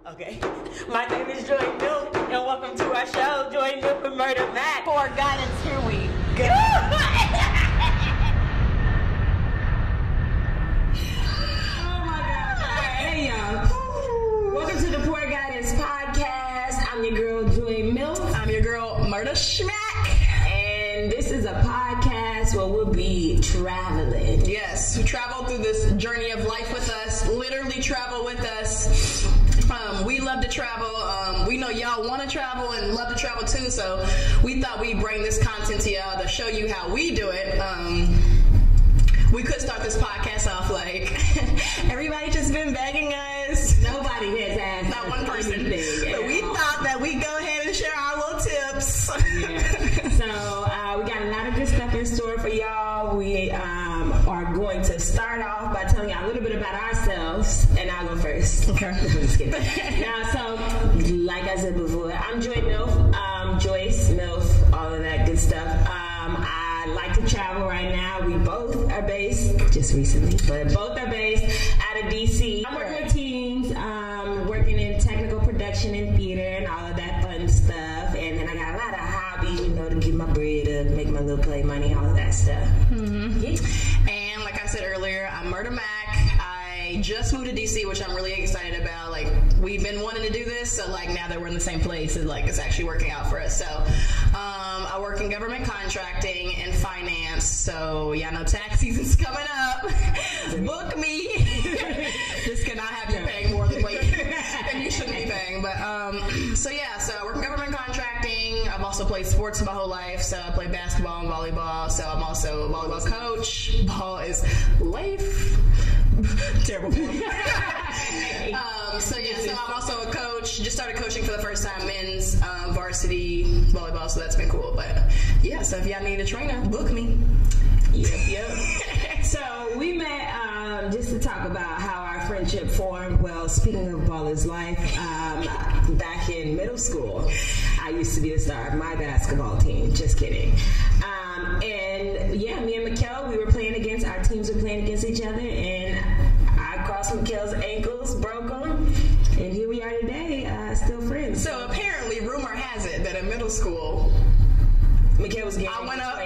Okay. My name is Joy Milf, and welcome to our show, Joy Milf and Murda Mac. For guidance, here we go. Oh my gosh. Hey y'all. Welcome to the Poor Guidance Podcast. I'm your girl, Joy Milf. I'm your girl, Murda Schmack. And this is a podcast where we'll be traveling. Yes, travel through this journey of life with us. Literally travel with us. We love to travel. We know y'all want to travel and love to travel too, so we thought we'd bring this content to y'all to show you how we do it. We could start this podcast off like, everybody just been begging us. Nobody has asked. Not one person. But we thought that we'd go ahead and share our little tips. Yeah. So we got a lot of good stuff in store for y'all. We are going to start off by telling y'all a little bit about ourselves, and I'll go first. Okay. Just kidding. Now, so like I said before, I'm Joy Milf, Joyce Milf, all of that good stuff. I like to travel right now. We both are based, just recently, but both are based out of DC. I'm working with teens, working in technical production and theater and all of that fun stuff. And then I got a lot of hobbies, to get my bread up, make my little play money, all of that stuff. Mm-hmm. Yeah. And like I said earlier, I'm Murda Mac. I just moved to DC, which I'm really excited about. Like, we've been wanting to do this, so like now that we're in the same place, it's actually working out for us. So I work in government contracting and finance, so y'all know tax season's coming up. Book me. Just cannot have you paying more than you shouldn't be paying. But so I work in government contracting. I've also played sports my whole life, so I play basketball and volleyball. So I'm also a volleyball coach. Ball is life. Terrible form. So I'm also a coach. Just started coaching for the first time men's varsity volleyball, so that's been cool. But yeah, so if y'all need a trainer, book me. Yep. So we met just to talk about how our friendship formed. Well, speaking of ball is life, back in middle school, I used to be the star of my basketball team. Just kidding. And yeah, me and Mikkel, our teams were playing against each other, and I crossed Mikkel's ankles, broke them, and here we are today, still friends. So apparently, rumor has it that in middle school, Mikkel was getting I went up.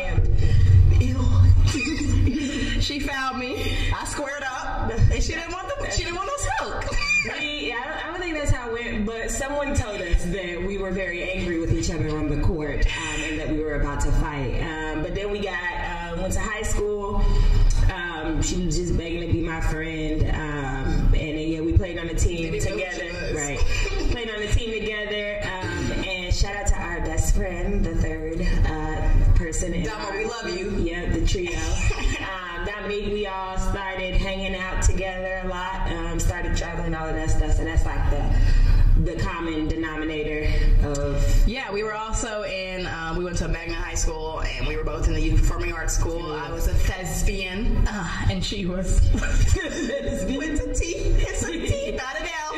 She found me. I squared up, and she didn't want no smoke. I don't think that's how it went, but someone told us that we were very angry with each other on the court, and that we were about to fight. But then we went to high school. She was just begging to be my friend, and then we played on the team together. Right, played on the team together, and shout out to our best friend, the third person. Dama, we love you. Yeah, the trio. Dominique, we all started hanging out together a lot, started traveling, all of that stuff. So that's like the common denominator of... Yeah, we were also we went to Magna High School, and we were both in the Youth Performing Arts School. I was a thespian, and she was... It's a T. It's a T, not an L.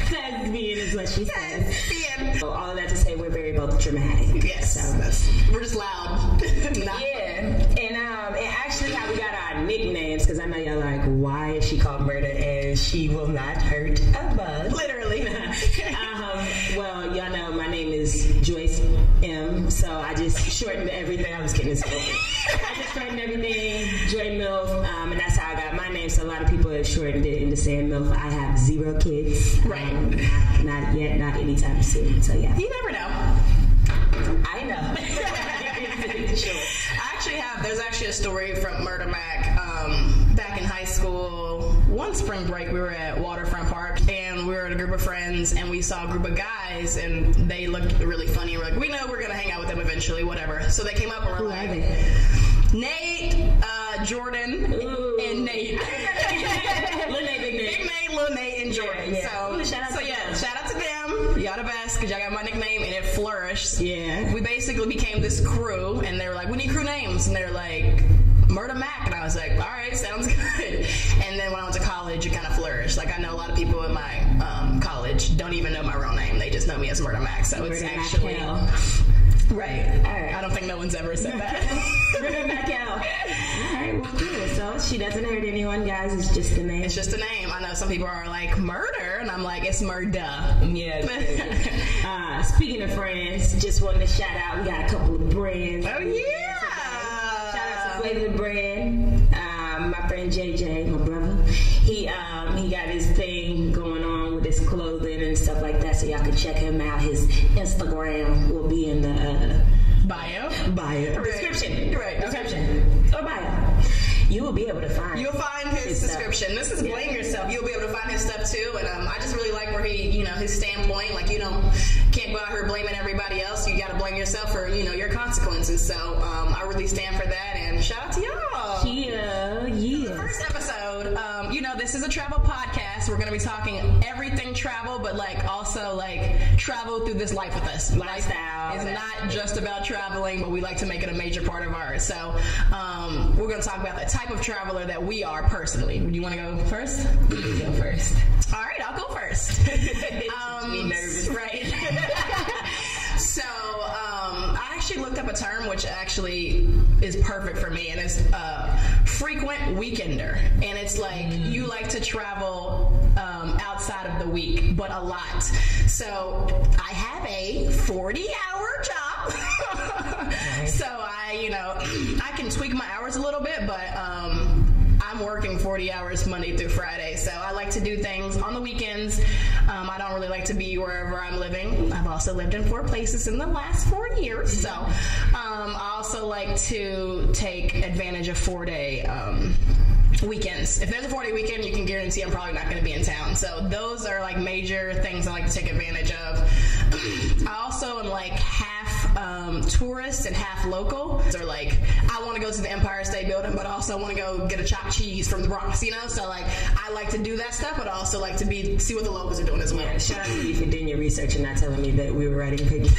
Thespian is what she said. Thespian. So all of that to say we're very both dramatic. Yes, so we're just loud. Yeah, and actually how we got our nicknames, because I know y'all like, why is she called Murda and she will not hurt a bug? Literally. Well, y'all know my name is Joyce M, so I just shortened everything. I was kidding. I just shortened everything, Joy Milf, and that's how I got my name. So a lot of people have shortened it into saying Milf. I have 0 kids. Right. Not yet, not anytime soon. So yeah. You never know. I know. Sure. There's actually a story from Murda Mac. Back in high school, one spring break, we were at Waterfront Park, and we were at a group of friends, and we saw a group of guys, and they looked really funny. We're like, we know we're gonna hang out with them eventually, whatever. So they came up and we're like, Nate, Jordan, and Nate. Big Nate, Lil Nate, and Jordan. Yeah. Shout out to them. Y'all the best, because y'all got my nickname, and it flourished. Yeah. We basically became this crew, and they were like, we need crew names, and they were like, Murda Mac, and I was like, all right, sounds good. And then when I went to college, it kind of flourished. Like, I know a lot of people in my college don't even know my real name. They just know me as Murda Mac, so it's actually... Right. All right. I don't think no one's ever said that. Murda back out. All right, well, cool. So she doesn't hurt anyone, guys. It's just a name. It's just a name. I know some people are like, murder? And I'm like, it's Murda. Yeah. Speaking of friends, just wanted to shout out. We got a couple of brands. Oh, yeah. Shout out to Flavor Brand. My friend JJ, my brother. He got his thing going on with his clothing and stuff like that, so y'all can check him out. His Instagram will be in the bio. Right. Description. Right. Description. Or bio. You will be able to find. You'll find his description. This is blame yourself. You'll be able to find his stuff too. And I just really like where he, his standpoint. Like can't go out here blaming everybody else. You got to blame yourself for your consequences. So I really stand for that. And shout out to y'all. Yeah. First episode. This is a travel podcast. We're going to be talking everything travel, but also travel through this life with us. Lifestyle. It's not just about traveling, but we like to make it a major part of ours. So we're going to talk about the type of traveler that we are personally. Do you want to go first? You go first. All right, I'll go first. Me nervous. Right. So I actually looked up a term which actually is perfect for me, and it's frequent weekender. And it's like you like to travel outside of the week, but a lot. So I have a 40-hour job. Nice. So I can tweak my hours a little bit, but I'm working 40 hours Monday through Friday, so I like to do things on the weekends. I don't really like to be wherever I'm living. I've also lived in 4 places in the last 4 years, so I also like to take advantage of 4-day weekends. If there's a 4-day weekend, you can guarantee I'm probably not going to be in town. So those are major things I like to take advantage of. I also am half tourist and half local. So I want to go to the Empire State Building, but I also want to go get a chopped cheese from the Bronx, So I like to do that stuff, but I also like to see what the locals are doing as well. Yeah, shout out to you for doing your research and not telling me that we were writing papers.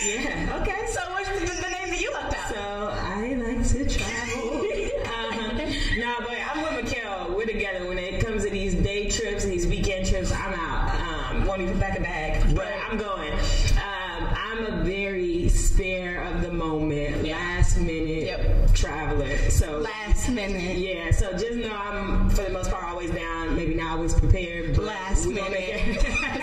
Yeah. Okay. So what's the name that you left out? So I like to travel. But I'm with Mikhail. We're together. When it comes to these day trips, these weekend trips, I'm out. Won't even pack a bag, but I'm going. I'm a very spare of the moment, last minute traveler. So last minute. Yeah. So just know I'm for the most part always down. Maybe not always prepared. But last minute.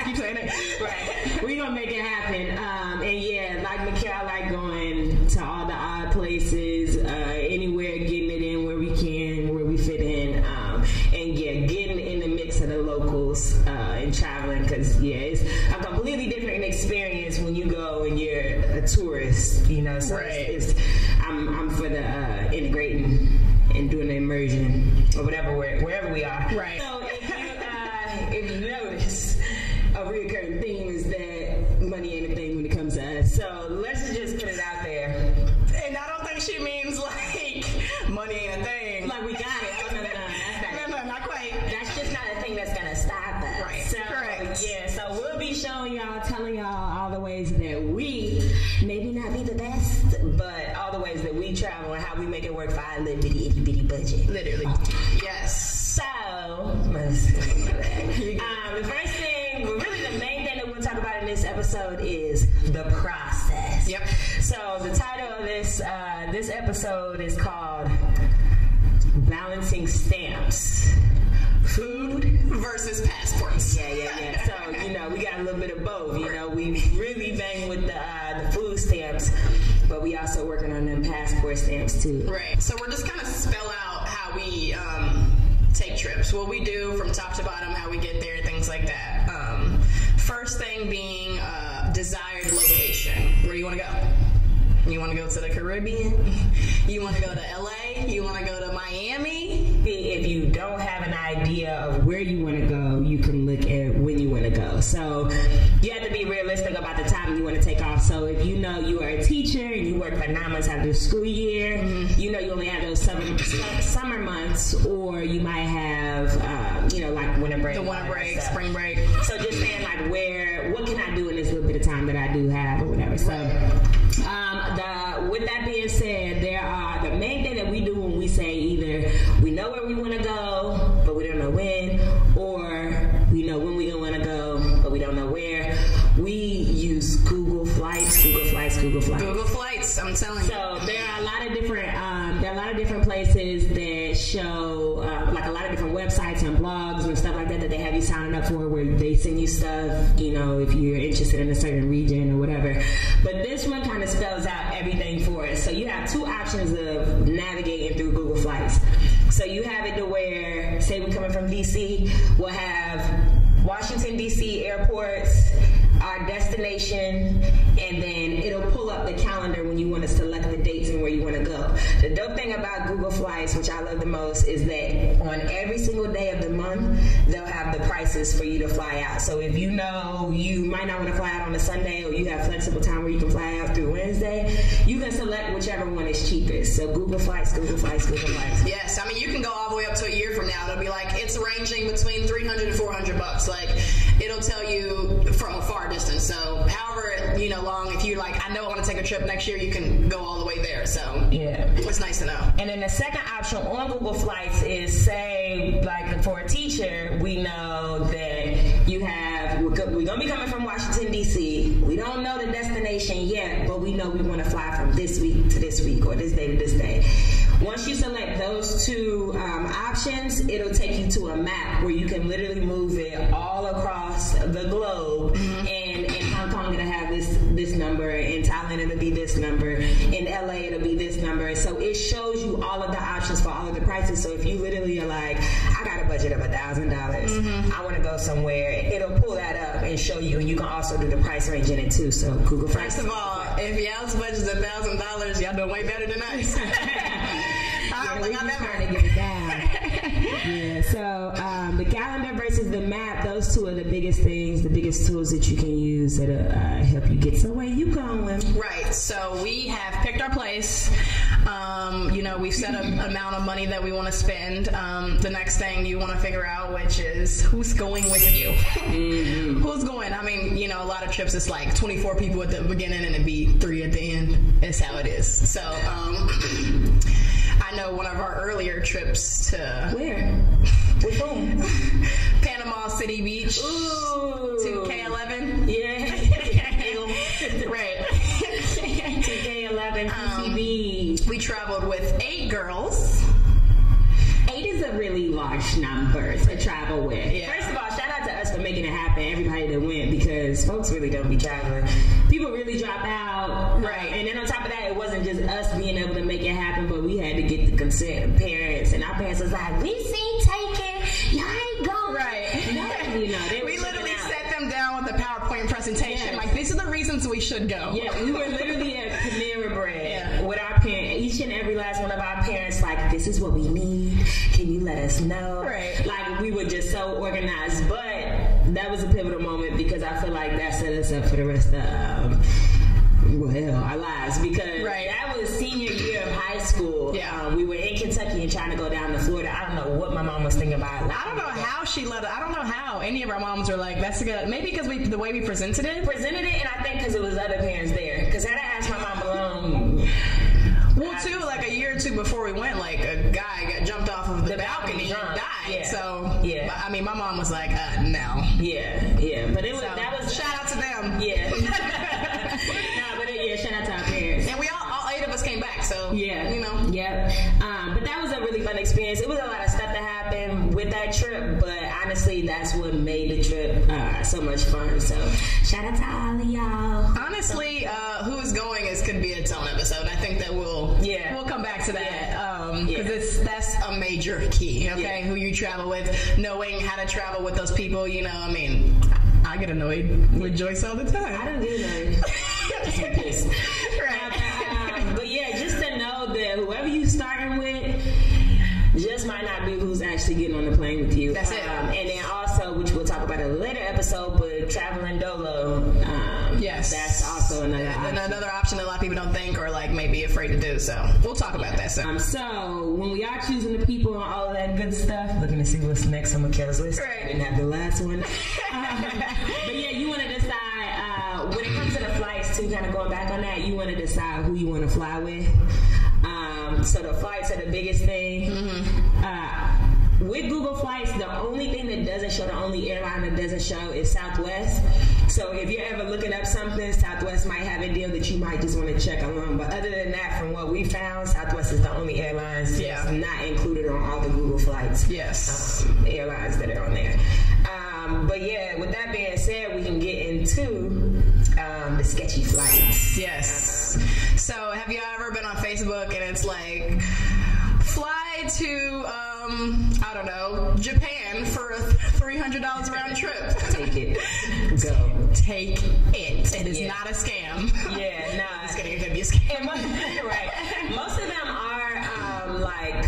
Keep saying it. Right. We're gonna make it happen. And yeah, like Mikhail, I like going to all the odd places, anywhere, getting it in where we can, where we fit in, and getting in the mix of the locals and traveling, because it's a completely different experience when you go and you're a tourist, So right. I'm for the integrating and doing the immersion or wherever we are. Right. So if you notice, a recurring theme is that money ain't a thing when it comes to us. So let's just put it out there. And I don't think she means money ain't a thing. We got it. Oh, no, No, not quite. that's just not a thing that's gonna stop us. Right. So, correct. Yeah. So we'll be showing y'all, telling y'all all the ways that we maybe not be the best, but all the ways that we travel and how we make it work for our little bitty itty bitty budget. Literally. Yes. So the first thing, really the main thing that we'll talk about in this episode is the process. Yep. So the title of this episode is called Balancing Stamps. Food versus passports. Yeah. So, we got a little bit of both. We really bang with the food stamps, but we also working on them passport stamps too. Right. So we're just kind of spell out how we take trips, what we do from top to bottom, how we get there, things like that. First thing being desired location. Where do you want to go? You want to go to the Caribbean? You want to go to LA? You want to go to Miami? If you don't have an idea of where you want to go, you can look at when you want to go. So you have to be realistic about the time you want to take off. So if you are a teacher and you work for 9 months after the school year, you only have those summer months, or you might have, winter break. The winter break, spring break. So just saying what can I do in this little bit of time that I do have or whatever. So with that being said, the main thing that we do when we say either we know where we want to go, but we don't know when, or we know when we want to go, but we don't know where, we use Google Flights. Google Google Flights. Google Flights, I'm telling you. So there are a lot of different places that show like a lot of different websites and blogs and stuff like that they have you signing up for, where they send you stuff, you know, if you're interested in a certain region or whatever. But this one kind of spells out everything for us. So you have two options of navigating through Google Flights. So you have it to where, say we're coming from DC, we'll have Washington DC airports, our destination, and then it'll pull up the calendar when you want to select the dates and where you want to go. The dope thing about Google Flights, which I love the most, is that on every single day of the month, they'll have the prices for you to fly out. So if you know you might not want to fly out on a Sunday, or you have flexible time where you can fly out through Wednesday, you can select whichever one is cheapest. So Google Flights, Google Flights, Google Flights. Yes, I mean, you can go all the way up to a year from now. It'll be like, it's ranging between $300 and $400. Like, it'll tell you from a far distance. So however, you know, long, if you like, I know I want to take a trip next year, you can go all the way there. So yeah, it's nice to know. And then the second option on Google Flights is, say, like for a teacher, we know that you have, we're going to be coming from Washington, D.C. We don't know the destination yet, but we know we want to fly from this week to this week, or this day to this day. Once you select those two options, it'll take you to a map where you can literally move it all across the globe. And in Hong Kong, it'll have this number. In Thailand, it'll be this number. In LA, it'll be this number. So it shows you all of the options for all of the prices. So if you literally are like, I got a budget of $1,000, I want to go somewhere, it'll pull that up and show you. And you can also do the price range in it too. So Google Flights. First of all, if y'all's budget's $1,000, y'all doing way better than us. I don't think I've ever trying to get it down. Yeah, so the calendar versus the map, those two are the biggest things, the biggest tools that you can use that'll help you get somewhere you going. Right, so we have picked our place. You know, we've set an amount of money that we want to spend. The next thing you want to figure out, which is who's going with you. Who's going? I mean, you know, a lot of trips, it's like 24 people at the beginning and it'd be 3 at the end. It's how it is. So, I know one of our earlier trips to... Where? With whom? Panama City Beach. Ooh. To K11. Yeah. Right. To K11, PCB. We traveled with 8 girls. 8 is a really large number to travel with. Yeah. First of all, shout out to us for making it happen, everybody that went, because folks really don't be traveling. People really drop out. Right. And then on top of that, it wasn't just us being able to make it happen, but we had to get the consent of parents. And our parents was like, we seen taken. Y'all ain't going. Right. No, you know, we literally sat them down with a PowerPoint presentation. Yes. Like, these are the reasons we should go. Yeah, we were literally at Panera Bread with our parents. Each and every last one of our parents, like, this is what we need. Can you let us know? Right. Like, we were just so organized. But that was a pivotal moment, because I feel like that set us up for the rest of our lives, because that was senior year of high school. Yeah. We were in Kentucky and trying to go down to Florida. I don't know what my mom was thinking about. I don't know how she let it. I don't know how any of our moms were like, that's good. Maybe because the way we presented it. And I think because it was other parents there. Because had I asked my mom alone. Well, too, like a year or two before we went, like a guy got jumped off of the balcony and died. Yeah. So, yeah. I mean, my mom was like, no. Yeah. But it was, that was, shout out to them. Yeah. Shout out to our parents. And we all 8 of us came back, so, yeah. you know. Yep. But that was a really fun experience. It was a lot of stuff that happened with that trip, but honestly, that's what made the trip so much fun. So, shout out to all of y'all. Honestly, who's going could be its own episode. I think that we'll come back to that, because that's a major key, okay? Who you travel with, knowing how to travel with those people, you know, I mean, I get annoyed with Joyce all the time. I don't get annoyed. Right. But yeah, just to know that whoever you starting with just might not be who's actually getting on the plane with you. That's it. And then also, which we'll talk about in a later episode, but traveling dolo. Yes. That's also another option. Another option that a lot of people don't think or like may be afraid to do. So we'll talk about that soon. So when we are choosing the people and all of that good stuff, looking to see what's next on Mikhail's list. Right. I didn't have the last one. But yeah, you want to decide when it comes to the flights too, kind of going back on that, you want to decide who you want to fly with. So the flights are the biggest thing. with Google Flights, the only thing that doesn't show, the only airline that doesn't show is Southwest. So if you're ever looking up something, Southwest might have a deal that you might just want to check along. But other than that, from what we found, Southwest is the only airlines that's not included on all the Google Flights. Yes. Airlines that are on there. But yeah, with that being said, we can get into the sketchy flights. Yes. So have you ever been on Facebook and it's like, fly to, I don't know, Japan for a $300 round trip? Take it. Go. Take it. It is not a scam. Yeah, nah. It's going to be a scam. Right. Most of them are like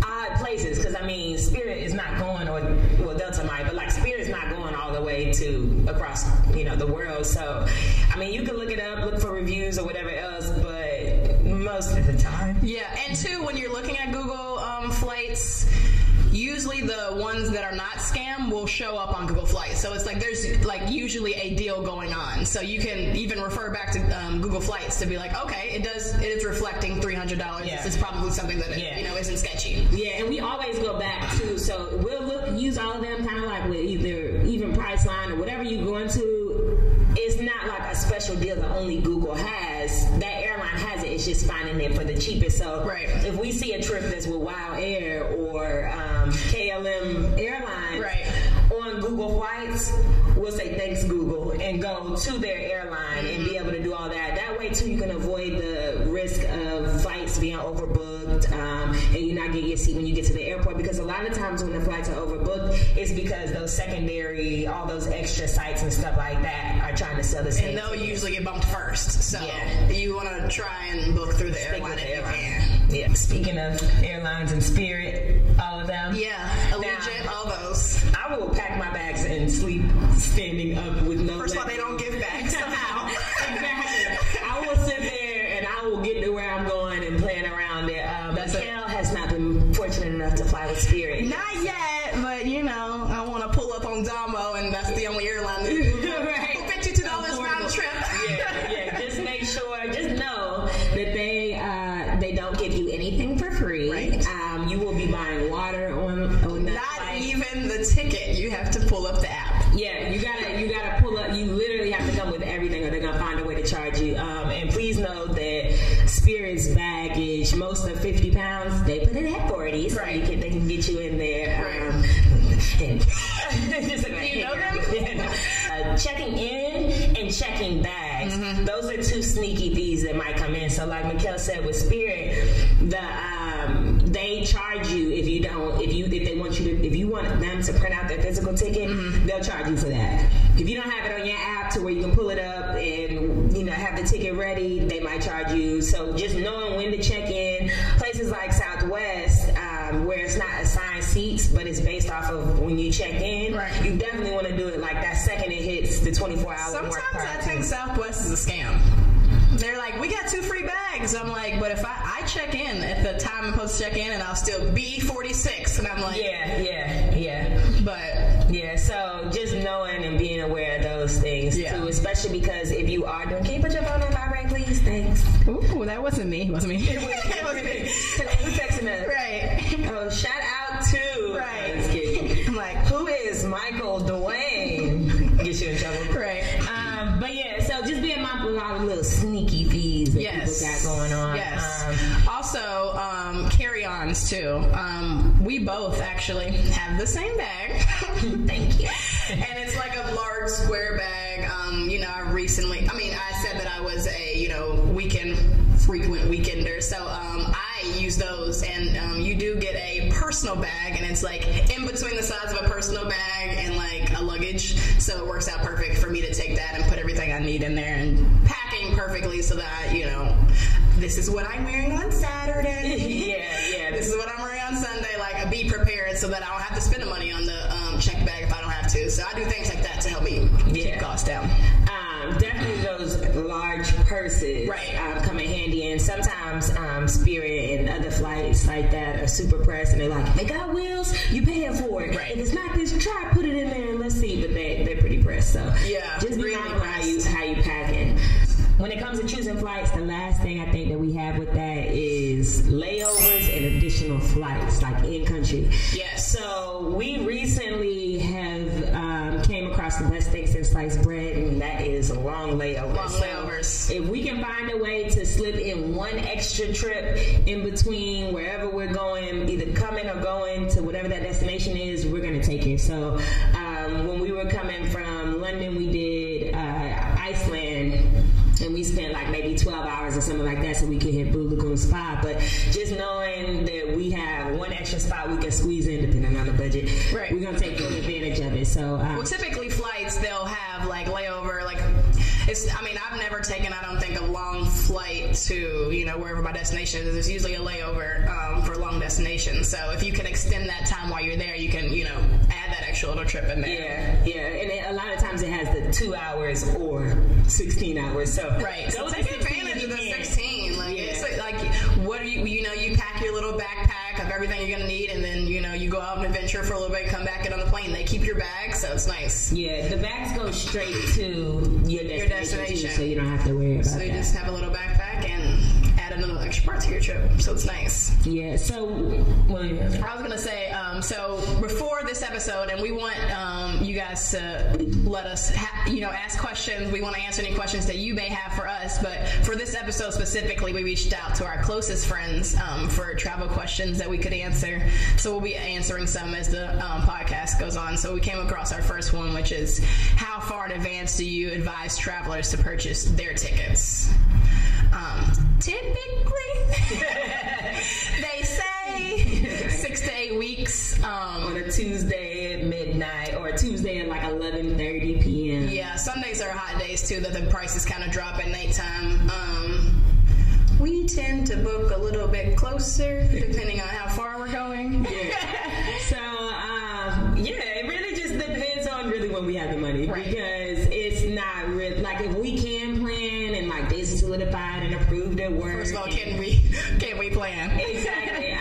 odd places, because I mean, Spirit is not going, or well, Delta might, but like Spirit is not going all the way to across, the world. So, I mean, you can look it up, look for reviews or whatever else, but most of the time. Yeah, and two, when you're looking at Google Flights, usually the ones that are not scam will show up on Google Flights. So it's like there's like usually a deal going on. So you can even refer back to Google Flights to be like, okay, it is reflecting $300. Yeah. This is probably something that isn't sketchy. Yeah, and we always go back to, so we'll use all of them kind of like with either even Priceline or whatever you go into. It's not like a special deal that only Google has. That airline has it. It's just finding it for the cheapest. So if we see a trip that's with Wow Air or KLM Airlines on Google Flights, we'll say thanks Google and go to their airline and be able to do all that. That way too, you can avoid the risk of flights being overbooked and you not getting your seat when you get to the airport, because a lot of times when the flights are overbooked, it's because those secondary, all those extra sites and stuff like that are trying to sell the same. And they'll usually get bumped first. So you want to try and book through the airline if you can. Yeah. Speaking of airlines and Spirit, all of them. Yeah. Allegiant, all those. I will pack my bags and sleep standing up with no First of all, they don't give bags somehow. Exactly. I will sit there and I will get to where I'm going and plan around it. Mikhail has not been fortunate enough to fly with Spirit. Not yet, but I want to pull up on Domo, and that's the only airline that $52 round trip. Yeah. Just make sure, just know that they don't give you anything for free. Right. You will be buying water on that Not flight. even the ticket. You have to pull up the app. Yeah, you gotta pull up. You literally have to come with everything, or they're gonna find a way to charge you. And please know that Spirit's baggage, most of 50 pounds, they put it at 40, so they can get you in there. Just like, you know them? Checking in and checking bags. Those are two sneaky fees that might come in. So like Mikhail said with Spirit, they charge you if you want them to print out their physical ticket, they'll charge you for that. If you don't have it on your app to where you can pull it up and have the ticket ready, they might charge you. So just knowing when to check in. Places like Southwest, where it's not assigned seats, but it's based off of when you check in, you definitely want to do it like that second it hits the 24-hour Sometimes mark. I think Southwest is a scam. They're like, we got 2 free bags. I'm like, but if I check in at the time I'm supposed to check in, and I'll still be 46, and I'm like, but so just knowing and being aware of those things too, especially because if you are doing, can you put your phone on vibrate, please? Thanks. Ooh, that wasn't me. It wasn't me. It was me. Who's texting us? Right. Oh, shout out to. I'm like, who is Michael Dwayne? Get you in trouble. Right. But yeah, so just being mindful of all the little sneaky fees that people got going on. Yes. Also, carry-ons too. We both actually have the same bag. Thank you. And it's like a large square bag. I said that I was a, frequent weekender. So I use those, and you do get a personal bag, and it's like in between the size of a personal bag and like a luggage. So it works out perfect for me to take that and put everything I need in there, and packing perfectly so that this is what I'm wearing on Saturday. Yeah. This is what I'm wearing on Sunday. Like, be prepared so that I don't have to spend the money on the checked bag if I don't have to. So I do things like that to help me keep costs down. Definitely those large purses come in handy, and sometimes Spirit and other flights like that are super pressed, and they're like, they got wheels, you paying for it. If it's not this, try to put it in there and let's see. But they're pretty pressed. So just be mindful how you packing. When it comes to choosing flights, the last thing I think that we have with that is layovers and additional flights, like in country. Yes. So we recently have came across the best thing since sliced bread, and that is long layovers. So if we can find a way to slip in one extra trip in between wherever we're going, either coming or going to whatever that destination is, we're going to take it. So when we were coming from London, we did Iceland. And we spent like maybe 12 hours or something like that so we could hit Blue Lagoon Spa. But just knowing that we have one extra spot we can squeeze in depending on the budget, right, we're going to take full advantage of it. So, well, typically flights, they'll have like layover, like I've never taken, I don't think, a long flight to, wherever my destination is. There's usually a layover for long destinations. So if you can extend that time while you're there, you can, add that extra little trip in there. Yeah. And a lot of times it has the 2 hours or 16 hours. So right. So take advantage of the 16. It's like what do you pack your little backpack of everything you're going to need, and then, you go out and adventure for a little bit, come back, get on the plane. They keep your bags, so it's nice. Yeah, the bags go straight to your destination. So you don't have to worry about that. So you just have a little backpack and add another extra part to your trip. So it's nice. Yeah, so I was going to say, so before this episode, and we want you guys to let us, ask questions. We want to answer any questions that you may have for us. But for this episode specifically, we reached out to our closest friends for travel questions that we could answer. So we'll be answering some as the podcast goes on. So we came across our first one, which is, how far in advance do you advise travelers to purchase their tickets? Typically, they say 6 to 8 weeks. On a Tuesday at midnight or a Tuesday at like 11:30 p.m. Yeah, Sundays are hot days too, that the prices kind of drop at nighttime. We tend to book a little bit closer depending on how far we're going. Yeah. So, it really just depends on really when we have the money. Right. Because it's not really, like, if we can plan and like days are solidified and approved at work. First of all, can we plan? Exactly.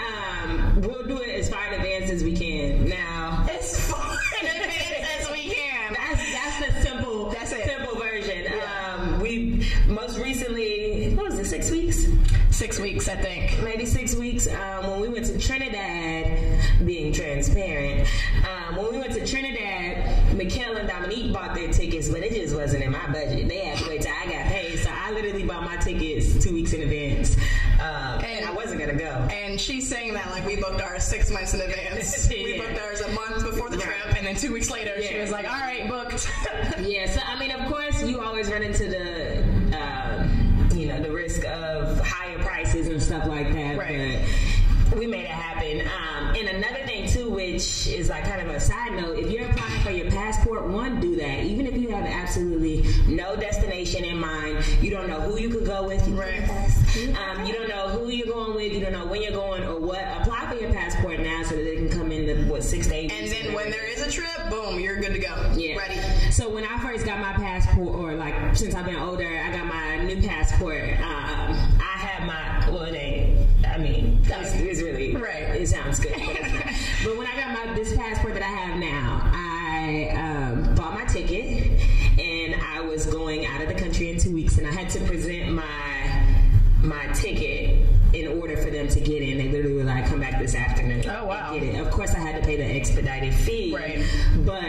We'll do it as far in advance as we can. Now, as far in advance as we can. That's the simple version. Yeah. We most recently, what was it, 6 weeks? 6 weeks, I think. Maybe 6 weeks. When we went to Trinidad, being transparent, when we went to Trinidad, Mikhail and Dominique bought their tickets, but it just wasn't in my budget. They had to wait till I got paid, so I literally bought my tickets 2 weeks in advance. And I wasn't going to go. And she's saying that like we booked ours 6 months in advance. Yeah. We booked ours a month before the trip, and then 2 weeks later, she was like, all right, booked. Yeah, so of course, you always run into the the risk of higher prices and stuff like that. Right. But we made it happen. And another thing too, which is like kind of a side note, if you're applying for your passport, do that. Even if you have absolutely no destination in mind, you don't know who you could go with. Right. You don't know who you're going with. You don't know when you're going or what. Apply for your passport now so that they can come in 6 to 8 weeks. And then when there is a trip, boom, you're good to go. Yeah. Ready. So when I first got my passport, or like since I've been older, I got my new passport. I had my, it's really, right. It sounds good. But when I got this passport that I have now, I bought my ticket, and I was going out of the country in 2 weeks, and I had to present my ticket in order for them to get in. They literally were like, come back this afternoon. Oh, wow. And get it. Of course, I had to pay the expedited fee. Right. But,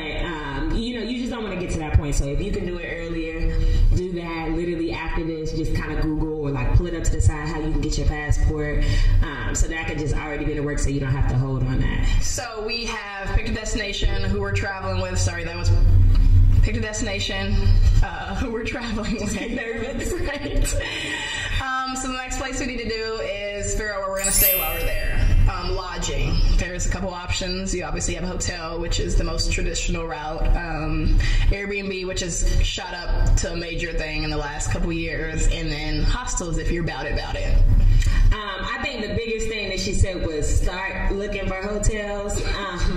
you just don't want to get to that point. So if you can do it earlier, do that. Literally after this, just kind of Google or like pull it up to the side how you can get your passport. So that could just already be to work, so you don't have to hold on that. So we have picked a destination who we're traveling with. Sorry, that was picked a destination who we're traveling with. Nervous. Right. So the next place we need to do is figure out where we're going to stay while we're there. Lodging. There's a couple options. You obviously have a hotel, which is the most traditional route. Airbnb, which has shot up to a major thing in the last couple years. And then hostels, if you're about it. I think the biggest thing that she said was start looking for hotels,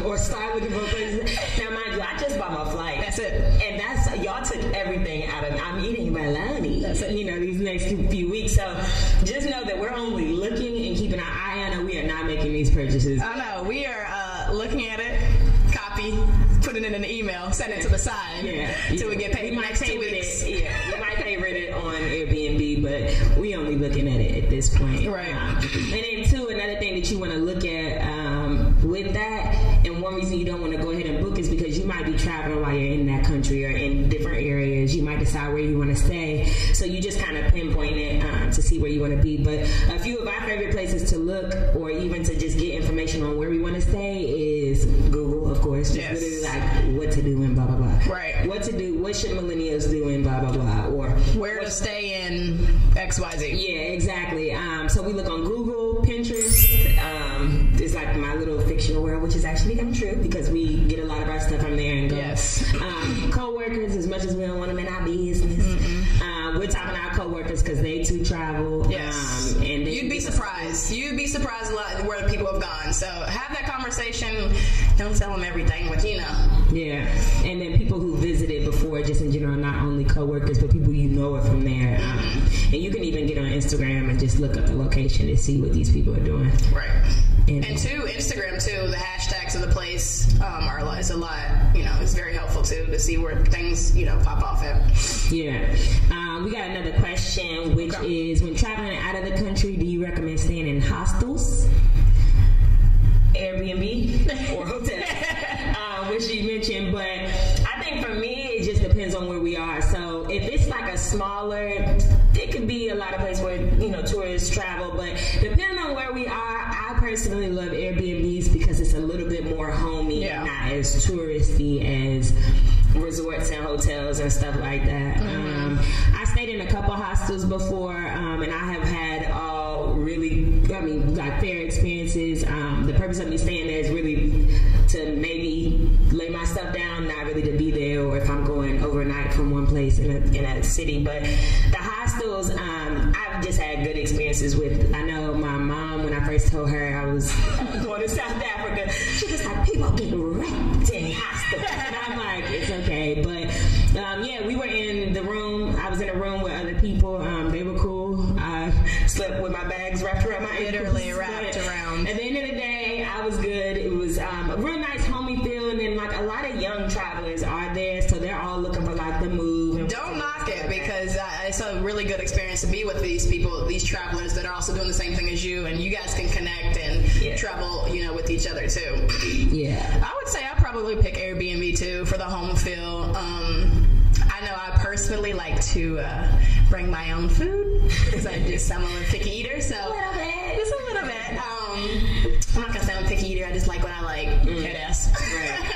or start looking for places. Now, mind you, I just bought my flight. That's it. And y'all took everything out of, I'm eating bologna. That's it. These next few weeks. So just know that we're only looking and keeping our eye on it. We are not making these purchases. I know. We are looking at it, copy, putting it in an email, send it to the side until we get paid. We might next 2 weeks. we might favorite it on Airbnb, but we only looking at it at this point. Right. And then, too, another thing that you want to look at with that, and one reason you don't want to go ahead and book is because you might be traveling while you're in that country or in different areas. You might decide where you want to stay. So you just kind of pinpoint it to see where you want to be. But a few of our favorite places to look or even to just get information on where we want to stay is Google, of course. Just literally like what to do and blah, blah, blah. Right. What to do, what should millennials do and blah, blah, blah. Or where to stay in XYZ. Yeah, exactly. So we look on Google, Pinterest. It's like my little fictional world, which is actually becoming true because we get a lot of our stuff from there and go. Yes. Co-workers, as much as we don't want them in our business. We're talking to our co-workers because they too travel. Yes. And you'd be surprised. You'd be surprised a lot where people have gone. So have that conversation. Don't tell them everything, but you know. Yeah. And then people who visited before, just in general, not only co-workers, but people you know are from there. And you can even get on Instagram and just look up the location and see what these people are doing. Right. And too, Instagram too, the hashtags of the place is a lot, you know, it's very helpful too to see where things, you know, pop off at. Yeah. We got another question, which is, when traveling out of the country, do you recommend staying in hostels, Airbnb, or hotel? Which you mentioned, but I think for me, it just depends on where we are. So if it's like a smaller, it could be a lot of places where, you know, tourists travel, but depending on where we are, I personally love Airbnbs because it's a little bit more homey, not as touristy as resorts and hotels and stuff like that. I stayed in a couple hostels before, and I have had all really, like fair experiences. The purpose of me staying there is really to maybe lay my stuff down, not really to be there, or if I'm going overnight from one place in a city. But the hostels, I've just had good experiences with. I know my mom, when I first told her I was going to South Africa, she was like, people get wrecked in hostels. And I'm like, it's okay. But yeah, we were in the room. I was in a room with other people. They were cool. I slept with my bags wrapped around my ankles. Literally wrapped around. At the end of the day, I was good. It was a real nice homey feel, and then like a lot of young travelers are there, so they're all looking for like the move. And don't knock it because it's a really good experience to be with these people, these travelers that are also doing the same thing as you, and you guys can connect and travel, you know, with each other too. Yeah, I would say I probably pick Airbnb too for the home feel. I know I personally like to bring my own food because I'm a picky eater, so just a little bit. I'm not gonna say I'm a picky eater. I just like what I like. Head ass. Right.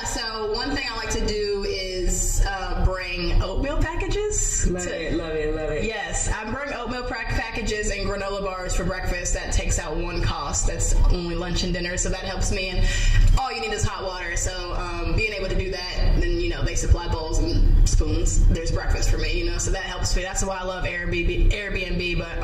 So one thing I like to do is bring oatmeal packages. Love it. Yes, I bring oatmeal packages and granola bars for breakfast. That takes out one cost. That's only lunch and dinner, so that helps me. And all you need is hot water. So being able to do that, then you know they supply bowls and spoons. There's breakfast for me, you know, so that helps me. That's why I love Airbnb. But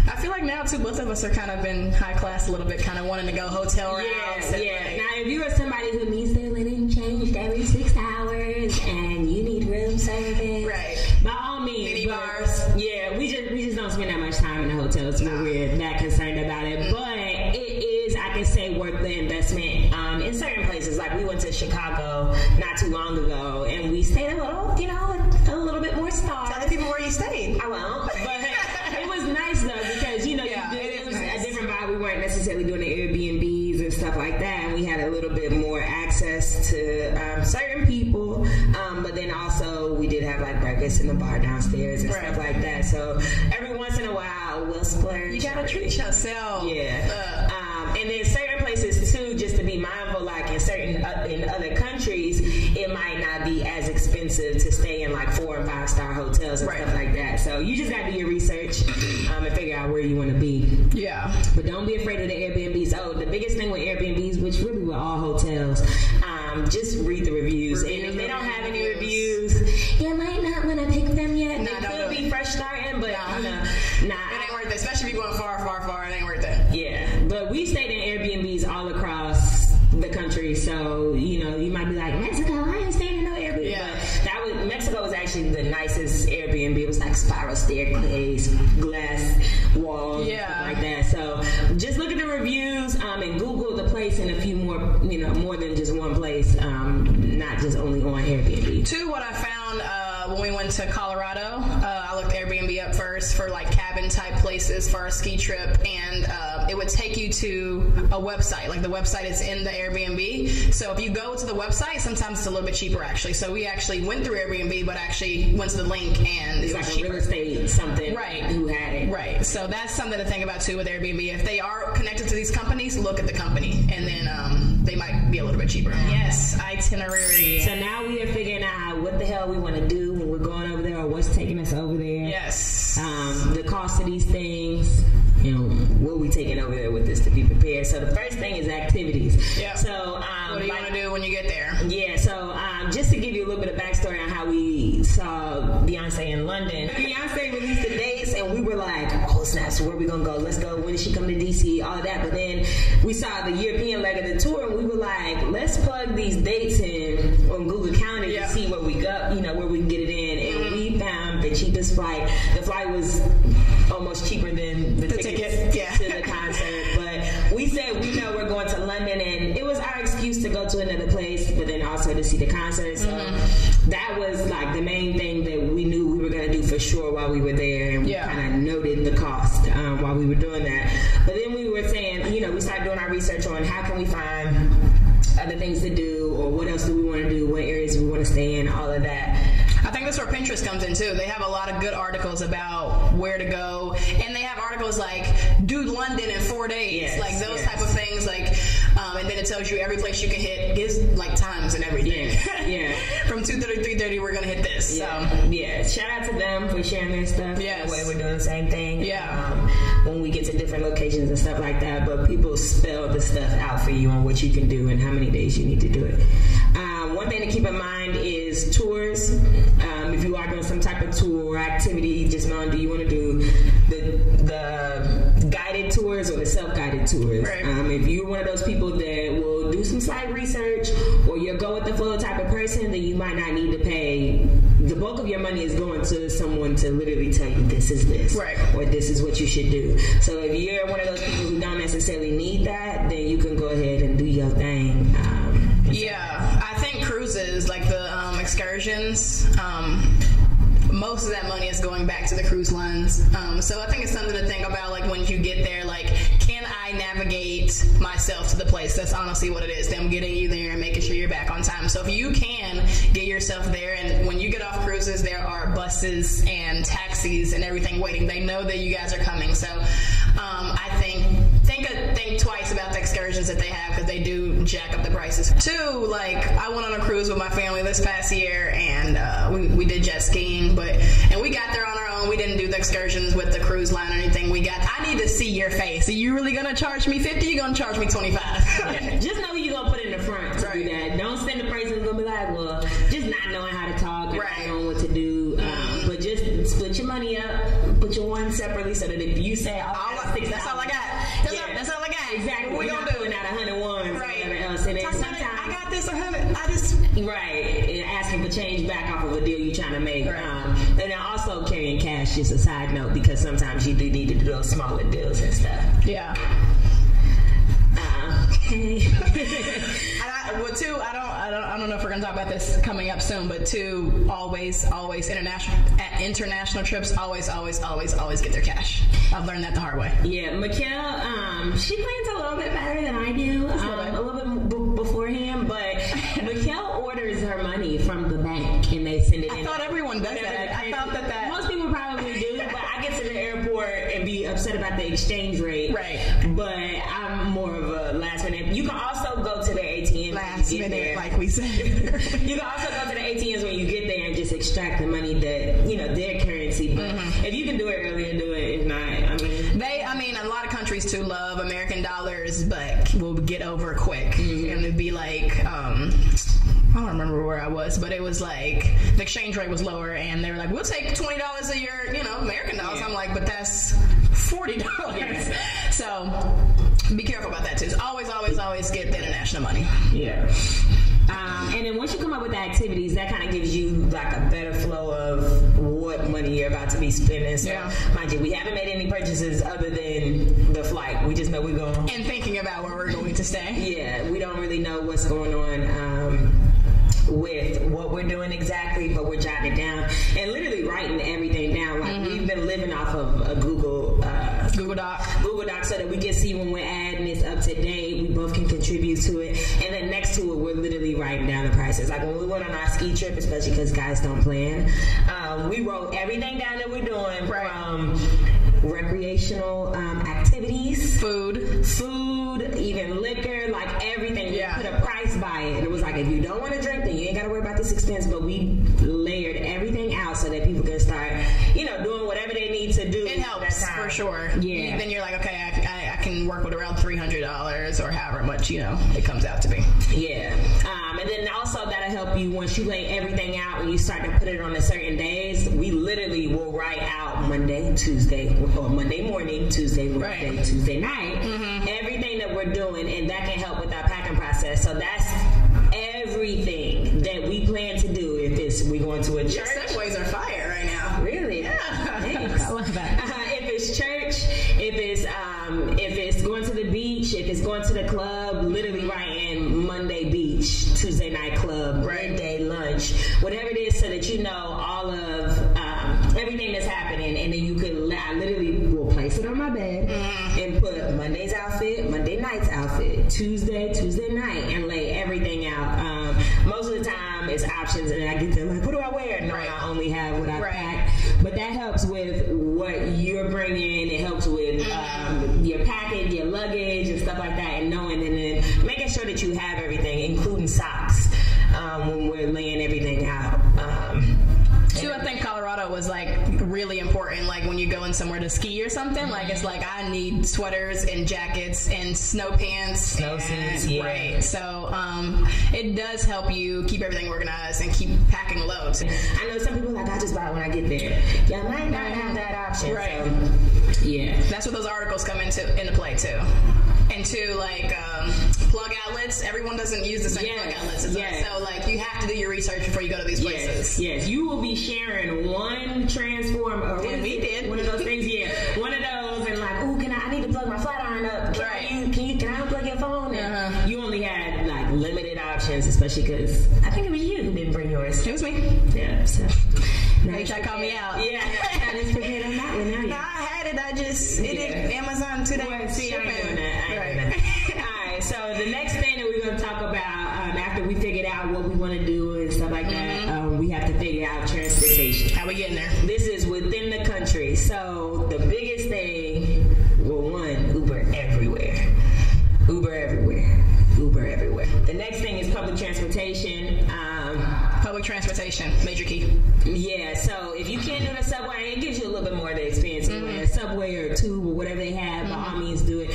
I feel like now too, both of us are kind of in high class a little bit, kind of wanting to go hotel routes. Yeah. Now, if you are somebody who needs their linen changed every 6 hours and you need room service, right? By all means, mini bars. Yeah, we just don't spend that much time in the hotels when we're that concerned about it. But it is, I can say, worth the investment. In certain places, like we went to Chicago not too long ago, and we stayed a little bit more stars. Tell the people where you stayed. I won't, but it was nice though because it was a different vibe. We weren't necessarily doing the Airbnbs and stuff like that, and we had a little bit more access to certain people. But then also we did have like breakfast in the bar downstairs and stuff like that. So every once in a while we'll splurge. You gotta treat yourself. Yeah. And then certain places too, just to be mindful, like in other countries, it might not be as expensive to stay in like 4 and 5 star hotels and stuff like that. So you just got to do your research and figure out where you want to be. Yeah. But don't be afraid of the Airbnbs. Oh, the biggest thing with Airbnbs, which really with all hotels, just read the reviews. And if they don't have any reviews, you might not want to pick them yet. It could be fresh starting, but it ain't worth it. Especially if you're going far, it ain't worth it. Yeah. But we stayed in Airbnbs all across the country, so you might be like, Mexico, I ain't staying in no Airbnb. Yeah. But Mexico was actually the nicest Airbnb. It was like spiral staircase, glass walls, stuff like that. So just look at the reviews and Google the place and a few more, more than just one place, not just only on Airbnb. What I found when we went to Colorado, I looked Airbnb up first for like cabins cabin type places for our ski trip, and it would take you to a website. Like the website is in the Airbnb. So if you go to the website, sometimes it's a little bit cheaper actually. So we actually went through Airbnb, but actually went to the link and it's it like was a cheaper. real estate something. Right. Who had it. Right. So that's something to think about too with Airbnb. If they are connected to these companies, look at the company, and then they might be a little bit cheaper. Yes, itinerary. So now we are figuring out what the hell we want to do when we're going over there, or what's taking us over there. Yes. The cost of these things. What we taking over there with this to be prepared. So the first thing is activities. Yeah. So what do you want to do when you get there? Yeah. So just to give you a little bit of backstory on how we saw Beyonce in London. Beyonce released the dates, and we were like, oh snaps, where are we gonna go? Let's go. When did she come to DC? All of that. But then we saw the European leg of the tour, and we were like, let's plug these dates in on Google Calendar to see where we go. Where we can get it in. And we found the cheapest flight. The flight was almost cheaper than the ticket to the concert. But we said we know we're going to London, and it was our excuse to go to another place, but then also to see the concert. So that was like the main thing that we knew we were going to do for sure while we were there, and we kind of noted the cost while we were doing that. But then we were saying, we started doing our research on how can we find other things to do, or what else do we want to do, what areas we want to stay in, all of that. I think that's where Pinterest comes in too. They have a lot of good articles about where to go, and they have articles like do London in 4 days, like those type of things. Like, and then it tells you every place you can hit, gives like times and everything. From 2:30 to 3:30, we're gonna hit this. Shout out to them for sharing their stuff. Yes, the way we're doing the same thing. When we get to different locations and stuff like that, but people spell the stuff out for you on what you can do and how many days you need to do it. One thing to keep in mind is tours. If you are doing some type of tour or activity, just knowing, do you want to do the guided tours or the self-guided tours? Right. If you're one of those people that will do some slight research, or you're go with the flow type of person, then you might not need to pay. The bulk of your money is going to someone to literally tell you this is this, or this is what you should do. So if you're one of those people who don't necessarily need that, then you can go ahead and do your thing. I think cruises, like the excursions, most of that money is going back to the cruise lines. So I think it's something to think about, like when you get there, like, can I navigate myself to the place? That's honestly what it is. Them getting you there and making sure you're back on time. So if you can get yourself there, and when you get off cruises, there are buses and taxis and everything waiting. They know that you guys are coming. So I think twice about the excursions that they have, because they do jack up the prices. Two, like, I went on a cruise with my family this past year, and we did jet skiing, and we got there on our own. We didn't do the excursions with the cruise line or anything. I need to see your face. Are you really gonna charge me $50? You're gonna charge me $25? Just know who you're gonna put in the front to do that. Don't send the person who's gonna be like, well, just not knowing how to talk and not knowing what to do. But just split your money up, put your one separately, so that if you say, that's all I got. That's all I got. Exactly. What we gonna do? Out 101, right? Whatever else. And then sometimes I got this 100. And asking for change back off of a deal you're trying to make. And then also carrying cash, just a side note, because sometimes you do need to do those smaller deals and stuff. Yeah. I don't know if we're gonna talk about this coming up soon, but always international trips, always get their cash. I've learned that the hard way. Yeah, Mikkel, she plans a little bit better than I do, a little bit beforehand, but Mikkel orders her money from the bank and they send it in. I thought everyone does that. I thought that most people probably do, but I get to the airport and be upset about the exchange rate. Right. But I'm more of a last minute. You can also go to the ATM last minute, there. like we said. You can also go to the ATMs when you get there and just extract the money that, their currency. But if you can do it earlier, do it. If not, a lot of countries too love American dollars, but will get over quick. And it'd be like, I don't remember where I was, but it was like the exchange rate was lower, and they were like, we'll take $20 a year, American dollars. I'm like, but that's $40. Yeah. So be careful about that too. So always get the international money. Yeah. And then once you come up with the activities, that kind of gives you like a better flow of what money you're about to be spending. So, mind you, we haven't made any purchases other than the flight. We just know we're going. And thinking about where we're going to stay. Yeah, we don't really know what's going on with what we're doing exactly, but we're jotting it down and literally writing everything down. Like we've been living off of a Google Doc so that we can see when we're adding this up to date. We both can contribute to it, and then next to it, we're literally writing down the prices. Like when we went on our ski trip, especially because guys don't plan, we wrote everything down that we're doing from recreational activities, food, even liquor, like everything. We put a price by it. It was like, if you don't want to drink, then you ain't got to worry about this expense. But we layered everything out so that people can start, doing whatever they need to do. It helps for sure. Yeah. Then you're like, okay, I can work with around $300 or however much it comes out to be. Yeah. And then also that'll help you once you lay everything out and you start to put it on a certain days. We literally will write out Monday, Tuesday, or Monday morning, Tuesday, Wednesday, Tuesday night, everything that we're doing, and that can help with our packing process. So that's everything that we plan to do. If we're going to a church. Your segues are fire right now. Really? Yeah. Thanks. I love that. If it's church, if it's going to the beach, if it's going to the club, literally writing Monday beach, Tuesday night club, midday lunch, whatever it is, so that you know all of everything that's happening, and then you can. I literally will place it on my bed and put Monday's outfit, Monday night's outfit, Tuesday night, and lay everything out. Most of the time it's options, and then I get them like, what do I wear? No, I only have what I pack. But that helps with what you're bringing. It helps with your package, your luggage, and stuff like that, and knowing, and then making sure that you have everything, including socks, when we're laying everything out. Too, I think Colorado was like really important. Like when you go in somewhere to ski or something, like it's like I need sweaters and jackets and snow pants, snowsuits, right? So it does help you keep everything organized and keep packing loads. I know some people are like, I just buy it when I get there. Yeah, I might not have that option, right? So, yeah, that's what those articles come into play too. And two, like plug outlets. Everyone doesn't use the same plug outlets as us. So like you have to do your research before you go to these places. Yes, you will be sharing one transformer. And we did one of those things. Yeah, one of those, and like, ooh, I need to plug my flat iron up. Can I unplug your phone? And you only had like limited options, especially because I think it was you who didn't bring yours. It was me. Yeah. So. They tried to call me out. Yeah, I just prepared on that one now. No, I had it. I just it did Amazon today. Well, see, I ain't doing that. All right. So the next thing that we're going to talk about after we figured out what we want to do and stuff like that, we have to figure out transportation. How we getting there? This is within the country. So the biggest thing, well, one, Uber everywhere. The next thing is public transportation. Public transportation, major key. Yeah, so if you can't do the subway, it gives you a little bit more of the experience. A subway or tube or whatever they have, by all means do it.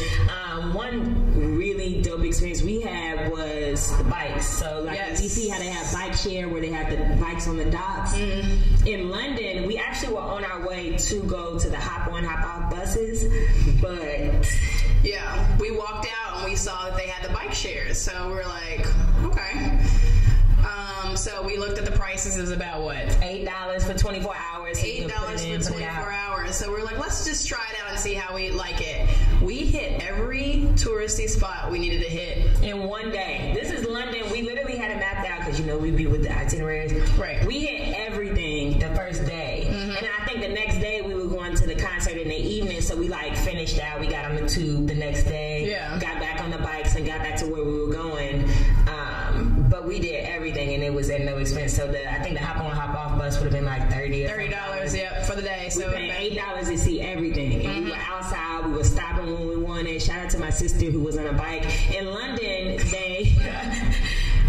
One really dope experience we had was the bikes. So like you see how they have bike share where they have the bikes on the docks. In London, we actually were on our way to go to the hop on, hop off buses, but yeah, we walked out and we saw that they had the bike shares. So we were like, okay. So we looked at the prices. It was about what? $8 for 24 hours. $8 for 24 hours. So we're like, let's just try it out and see how we like it. We hit every touristy spot we needed to hit in one day. This is London. We literally had it mapped out because we be with the itineraries. Right. We hit everything the first day, and I think the next day we were going to the concert in the evening. So we like finished out. We got on the tube the next day. Yeah. Got back on the bikes and got back to where we were going. But we did everything, and it was at no expense. So I think the hop on, hop off bus would have been like $30. Yep, for the day. So we paid $8 to see everything, and we were outside. We were stopping when we wanted. Shout out to my sister who was on a bike in London.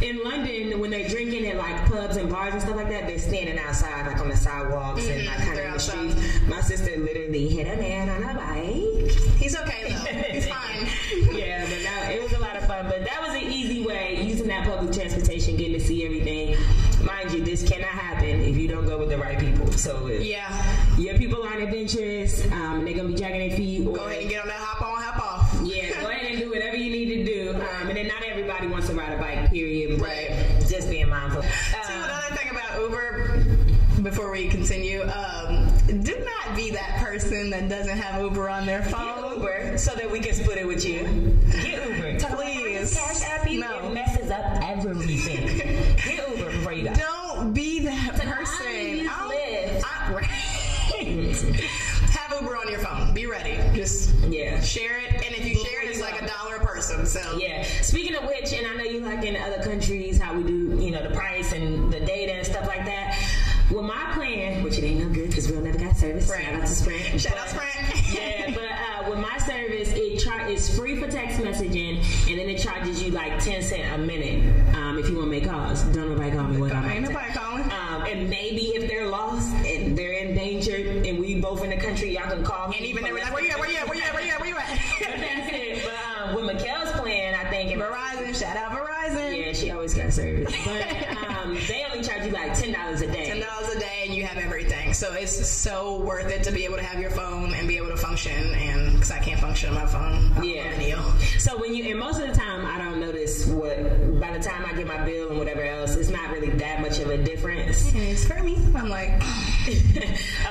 In London, when they're drinking at like pubs and bars and stuff like that, they're standing outside, like on the sidewalks and like kind of in the streets. My sister literally hit a man on a bike. He's okay though. He's fine. Yeah, but it was a lot of fun. But that was an easy way, using that public transportation, getting to see everything. Mind you, this cannot happen if you don't go with the right people. So if your people aren't adventurous, they're gonna be dragging their feet. Go ahead and get on that hop on, hop off. Yeah, go ahead and do whatever you need to do. And then not everybody wants to ride a bike, period. Right. Just being mindful. So another thing about Uber, before we continue, do not be that person that doesn't have Uber on their phone. Get Uber so that we can split it with you. Get Uber. Please. Cash app you. No. It messes up everything. Get Uber, data and stuff like that. Well, my plan, which it ain't no good because we'll never got service. Right. Shout out to Sprint. Shout out Sprint. Yeah, but with my service, it's free for text messaging, and then it charges you like 10 cents a minute if you want to make calls. Don't nobody call me without my Ain't text. nobody calling. And maybe if they're lost and they're in danger and we both in the country, y'all can call me. And even they were like, where you at? Where you at? Where you at? Where you at? Where you at? But that's it. But with Mikkel's plan, I think Verizon, shout out Verizon. yeah, she always got service. But they only charge you like $10 a day. $10 a day and you have everything. So it's so worth it to be able to have your phone and be able to function. And because I can't function on my phone. Yeah. So and most of the time I don't notice by the time I get my bill and whatever else, it's not really that much of a difference. And it's for me. I'm like,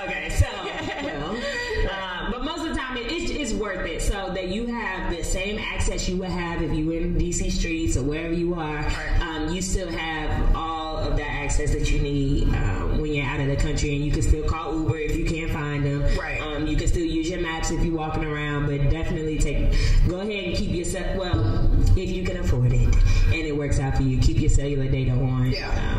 okay, so but most of the time it's worth it, so that you have the same access you would have if you were in DC streets or wherever you are. You still have all of that access that you need when you're out of the country, and you can still call Uber if you can't find them. Right. You can still use your maps if you're walking around, but definitely go ahead and keep yourself, well, if you can afford it and it works out for you, keep your cellular data on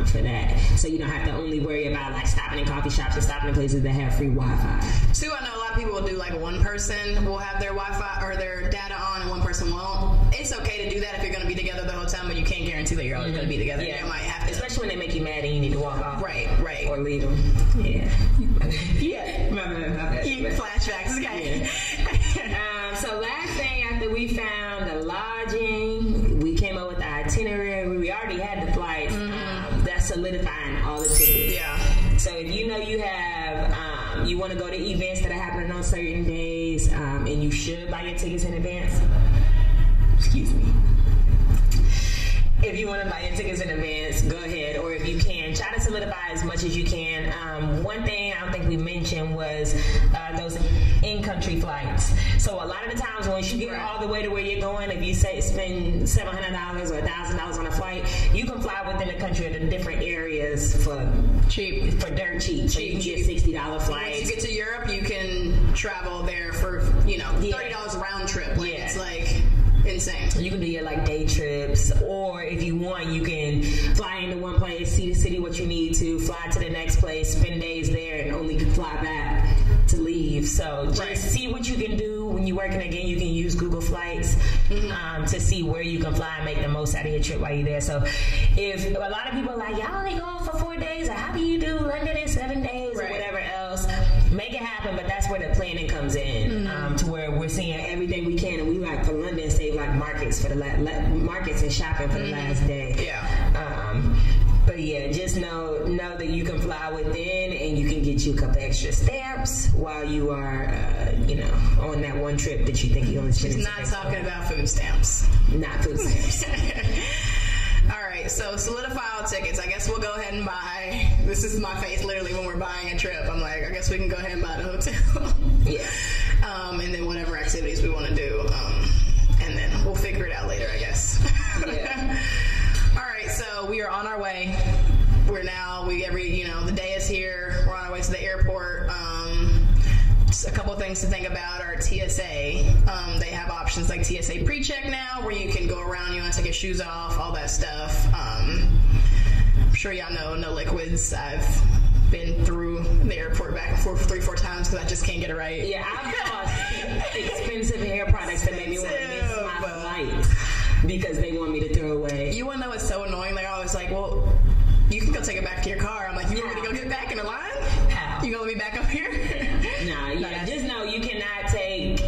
for that, so you don't have to only worry about like stopping in coffee shops and stopping in places that have free Wi-Fi. So I know a lot of people will do like one person will have their Wi-Fi or their data on and one person won't. It's okay to do that if you're going to be together the whole time, but you can't guarantee that you're always going to be together. Yeah, you might have to. Especially when they make you mad and you need to walk off. Right. Or leave them. Yeah. My bad. Flashbacks. Okay. So last thing after we found the lodging, we came up with the itinerary. We already had the flights. That's solidifying all the tickets. Yeah. So if you know you have, you want to go to events that are happening on certain days, and you should buy your tickets in advance. Excuse me. If you want to buy your tickets in advance, go ahead. Or if you can, try to solidify as much as you can. One thing I don't think we mentioned was those in-country flights. So a lot of the times once you get all the way to where you're going, if you say spend $700 or $1,000 on a flight, you can fly within the country to different areas for dirt cheap. So you can get $60 flights. Once you get to Europe, you can travel there for $30 round trip. Like it's like insane. You can do your like day trips, or if you want, you can fly into one place, see the city what you need to, fly to the next place, spend days there, and only fly back to leave. So just see what you can do when you're working. Again, you can use Google Flights to see where you can fly and make the most out of your trip while you're there. So if a lot of people are like, y'all only going for 4 days, or how do you do London in 7 days or whatever else, make it happen. But that's where the planning comes in, to where we're seeing everything we can, and we like for London save like markets for the markets and shopping for the last day. But yeah, just know that you can fly within, and you can get you a couple extra stamps while you are on that one trip that you think you only spend. She's not talking about food stamps. Not food stamps. All right, so solidify all tickets. I guess we'll go ahead and buy. This is my face literally when we're buying a trip. I'm like, I guess we can go ahead and buy the hotel. And then whatever activities we want to do. And then we'll figure it out later, I guess. All right, so we are on our way. The day is here. We're on our way to the airport. Just a couple things to think about are TSA. They have options like TSA pre-check now, where you can go around, you want to take your shoes off, all that stuff. I'm sure y'all know no liquids. I've been through the airport back and forth 3-4 times because I just can't get it right. Yeah, I've bought expensive hair products that made me want to miss my flight because they want me to throw away. You want to know what's so annoying? They're always like, well, you can go take it back to your car. I'm like, you want me to go get back in the line? How? You gonna let me back up here? Just know you cannot take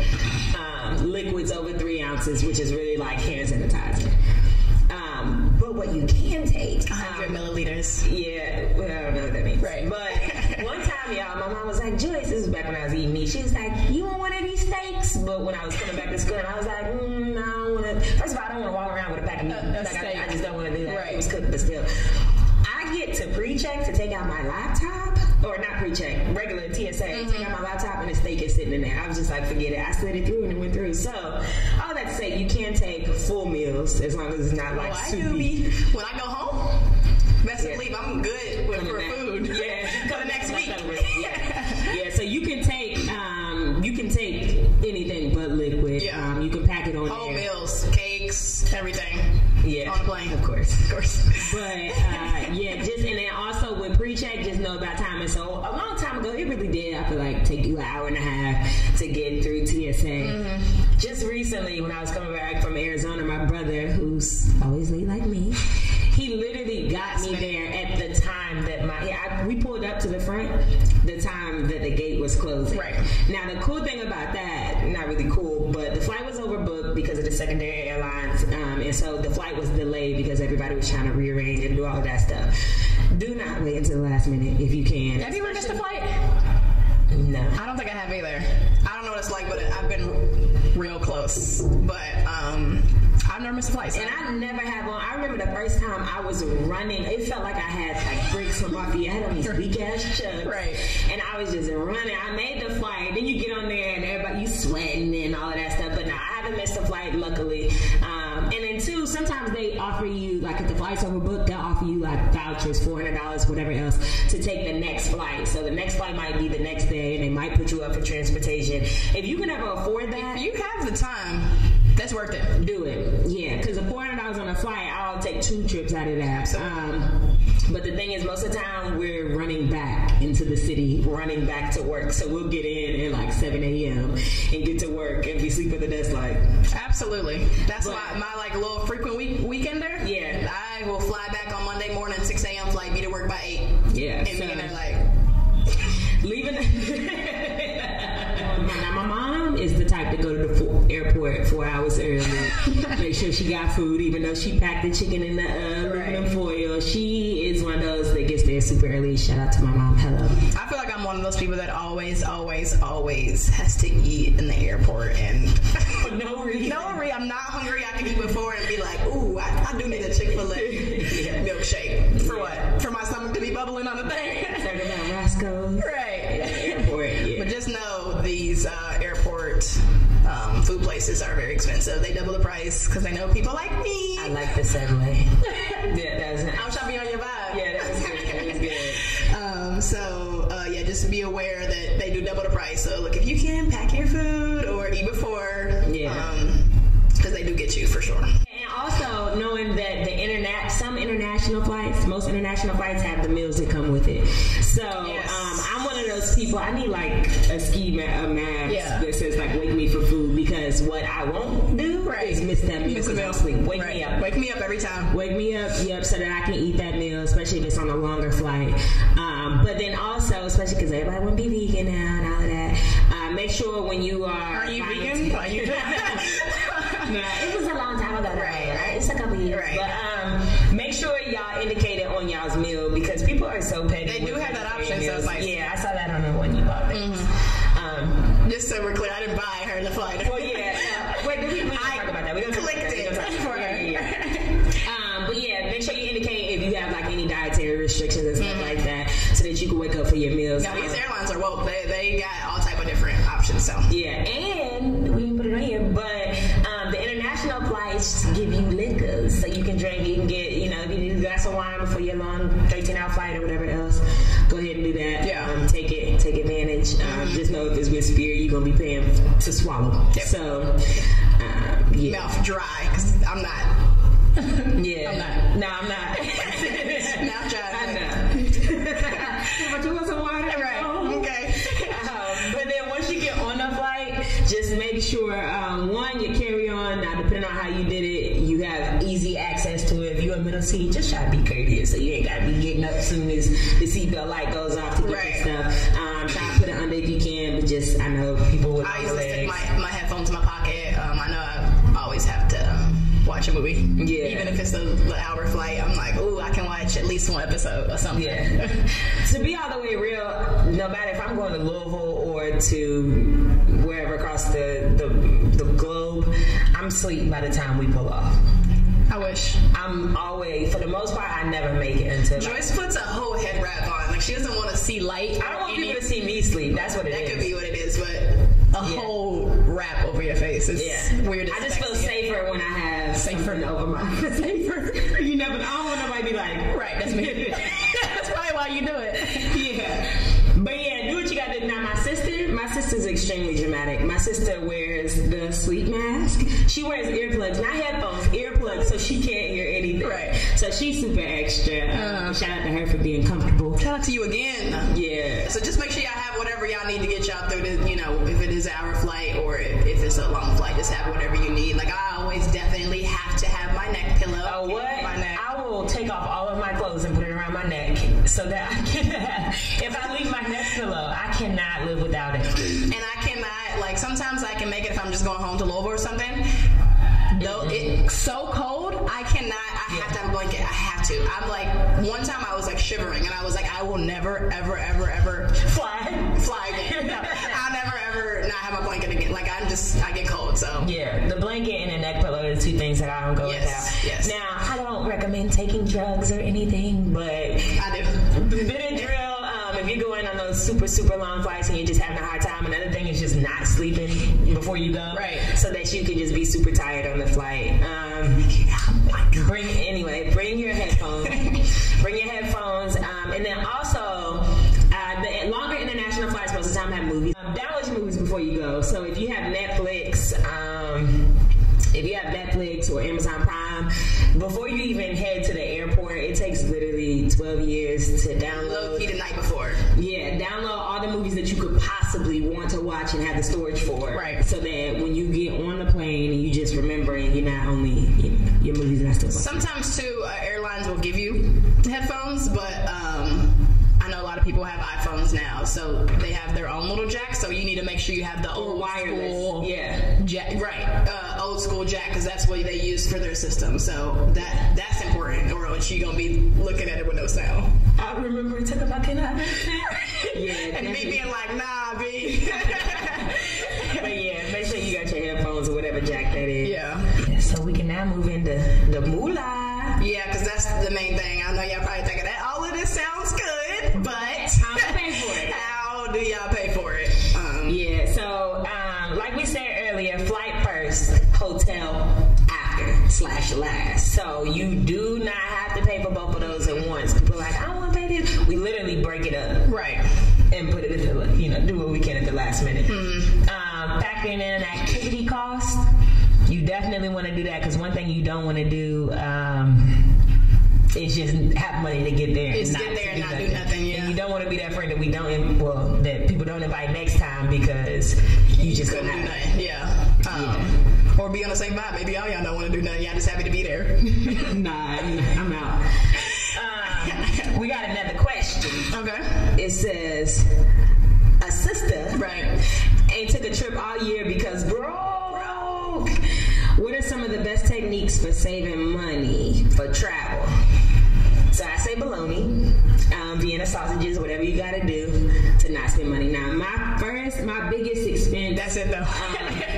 liquids over 3 ounces, which is really like hand sanitizer. But what you can take 100 milliliters. Yeah, well, I don't know what that means. Right. But one time, y'all, my mom was like, Joyce, this is back when I was eating meat. She was like, you want one of these steaks? But when I was coming back to school, I was like, no, I don't want to. First of all, I don't want to walk around with a pack of meat. I just don't want to do that. Right. It was cooked, but still. I get to pre-check to take out my laptop, or not pre-check, regular TSA, take out my laptop and the steak is sitting in there. I was just like, forget it. I slid it through and it went through. So, all that to say, you can take full meals as long as it's not like soupy. When I go home, best to leave. I'm good for food. Yeah, for the next week. Yeah, so you can take anything but liquid. Yeah. You can pack it on whole there. meals, cakes, everything. Yeah, on the plane, of course. But and then So a long time ago, it really did, I feel like, take you an hour and a half to get through TSA. Just recently, when I was coming back from Arizona, my brother, who's always late like me, he literally got me there at the time that we pulled up to the front, the time that the gate was closing. Right. Now, the cool thing about that, not really cool, but the flight was overbooked because of the secondary airlines, and so the flight was delayed because everybody was trying to rearrange and do all of that stuff. Do not wait until the last minute if you can. Have you ever missed a flight? No. I don't think I have either. I don't know what it's like, but I've been real close. But I've never missed a flight. So. And I never have on. I remember the first time I was running, it felt like I had like bricks on my feet. I had on these big ass chucks. Right. And I was just running. I made the flight. Then you get on there and everybody, you sweating and all of that stuff. But no, I haven't missed a flight, luckily. And then two, sometimes they offer you, like if the flight's overbooked, they'll offer you like vouchers, $400, whatever else, to take the next flight. So the next flight might be the next day and they might put you up for transportation. If you can ever afford that, if you have the time, that's worth it. Do it. Yeah, because the $400 on a flight, I'll take 2 trips out of that. But the thing is, most of the time, we're running back into the city, running back to work. So we'll get in at like 7 a.m. and get to work and be sleep at the desk like. Absolutely. That's my like little frequent weekender. Yeah. I will fly back on Monday morning, 6 a.m. flight, be to work by 8. Yeah. And be in there like. Leaving. Now, my mom is the type to go to the airport 4 hours early. Make sure she got food, even though she packed the chicken in the aluminum foil. She is one of those that gets there super early. Shout out to my mom. Hello. I feel like I'm one of those people that always has to eat in the airport, and for no reason. I'm not hungry. I can eat before and be like, ooh, I do need a Chick-fil-A milkshake. For what? For my stomach to be bubbling on the thing. Talking about Roscoe's. Right. Airport, yeah. But just know these airport food places are very expensive. They double the price because they know people like me. I like the segue. Yeah, that was nice. I'm trying to be on your vibe. Yeah, that was good. That was good. So just be aware that they do double the price. So look, if you can, pack your food or eat before. Yeah. Because they do get you for sure. And also knowing that some international flights, most international flights have the meals that come with it. So yes. I'm one of those people. I need like a mask that says like "Wake me for food," because what I won't do is miss that meal. Miss a meal. Wake me up. Wake me up every time. Wake me up, so that I can eat that meal, especially if it's on a longer flight. But then also, especially because everybody want to be vegan now and all of that. Make sure when you are you vegan? Are you? Nah, it was a long time ago. Right? It's a couple years. Right. But make sure y'all indicate it on y'all's meal because people are so petty. They do have that option, so it's nice. Yeah, I saw that on the one you bought. Just so we're clear, I didn't buy her the flight. Well, yeah. Wait, we talk about that. We don't clicked it for her. But yeah, make sure you indicate if you have like any dietary restrictions and stuff like that, so that you can wake up for your meals. Now these airlines are woke. They got all type of different options. So yeah, and we didn't put it on here, but the international flights give you liquors, so you can drink. You can get, if you need a glass of wine before your long 13-hour flight or whatever else. Go ahead and do that. Yeah. Take advantage. Just know if it's with Spirit, you're gonna be paying to swallow. Yep. So, yeah. Mouth dry because I'm not. Yeah. I'm not. No, I'm not. Mouth dry. I know. But you want some water? Right. Oh. Okay. But then once you get on the flight, just make sure one, your carry-on. Now, depending on how you did it, you have easy access to it. If you're in middle seat, just try to be courteous, so you ain't gotta be getting up as soon as the seatbelt light goes off to get your stuff. Try to put it under if you can, but just I know people with. I usually stick my headphones in my pocket. I know I always have to watch a movie. Yeah. Even if it's the hour flight, I'm like, ooh, I can watch at least one episode or something. Yeah. To be all the way real, no matter if I'm going to Louisville or to wherever across the globe, I'm asleep by the time we pull off. I wish. I'm always, for the most part, I never make it until. Joyce puts a whole head wrap on. Like, she doesn't want to see light. I don't want people to see me sleep. That's what it is. That could be what it is, but a whole wrap over your face is weird. I just feel safer when I have something over my safer. I don't want nobody to be like, right, that's me. That's probably why you do it. Yeah. But yeah, do what you gotta do. Now my sister's extremely dramatic. My sister wears the sleep mask. She wears earplugs, not headphones, earplugs, so she can't hear anything. Right. So she's super extra. Shout out to her for being comfortable. Shout out to you again. Yeah. So just make sure y'all have whatever y'all need to get y'all through the, you know, if it is an hour flight or if it's a long flight, just have whatever you need. Like, I always definitely have to have my neck pillow. Oh, what? My neck. I will take off all of my clothes and put it around my neck so that I can have, if I leave my neck pillow, I cannot live without it. And I cannot, like, sometimes I can make it if I'm just going home to Louisville or something. Though it's so cold, I cannot, I have to have a blanket. I have to. I'm like, one time I was like shivering and I was like, I will never, ever, ever, ever fly again. I'll never, ever not have a blanket again. Like, I get cold, so. Yeah, the blanket and the neck pillow are the two things that I don't go without. Yes. Now, I don't recommend taking drugs or anything, but I do. Bit of drill. If you're going on those super, super long flights and you're just having a hard time, another thing is just not sleeping before you go. Right. So that you can just be super tired on the flight. Bring your headphones. Bring your headphones. And then also, the longer international flights most of the time have movies. Download your movies before you go. So if you have Netflix, or Amazon Prime, before you even head to the airport, it takes literally 12 years to download. Low-key the night before. Yeah, download all the movies that you could possibly want to watch and have the storage for. Right. So that when you get on the plane and you just remembering, you're not only, your movies and stuff. Sometimes too, airlines will give you headphones, but I know a lot of people have iPhones now, so they have their own little jack. So you need to make sure you have the old wireless school jack, right? Old school jack, because that's what they use for their system. So that's important, or else you're gonna be looking at it with no sound. I remember it took a fucking Yeah, and me being like, nah, B. But yeah, make sure you got your headphones or whatever jack that is. Yeah. So we can now move into the moolah. Yeah, because that's the main thing. I know y'all probably thinking that all of this sounds good, but how do you pay for it? How do y'all pay for it? Yeah, so like we said earlier, flight first, hotel after / last. So you do not have to pay for both of those at once. People are like, I don't want to pay this. We literally break it up. Right. And put it at the, do what we can at the last minute. Factoring in an activity cost, you definitely want to do that, because one thing you don't want to do is just have money to get there. Just get there and not do nothing. Yeah. And you don't want to be that friend that that people don't invite next time because you just couldn't don't do have nothing. Yeah. Or be on the same vibe. Maybe all y'all don't want to do nothing. Y'all just happy to be there. Nah, I'm out. We got another question. Okay. It says, a sister ain't took a trip all year because broke. What are some of the best techniques for saving money for travel? So I say bologna, Vienna sausages, whatever you gotta do to not spend money. Now, my biggest expense, that's it though,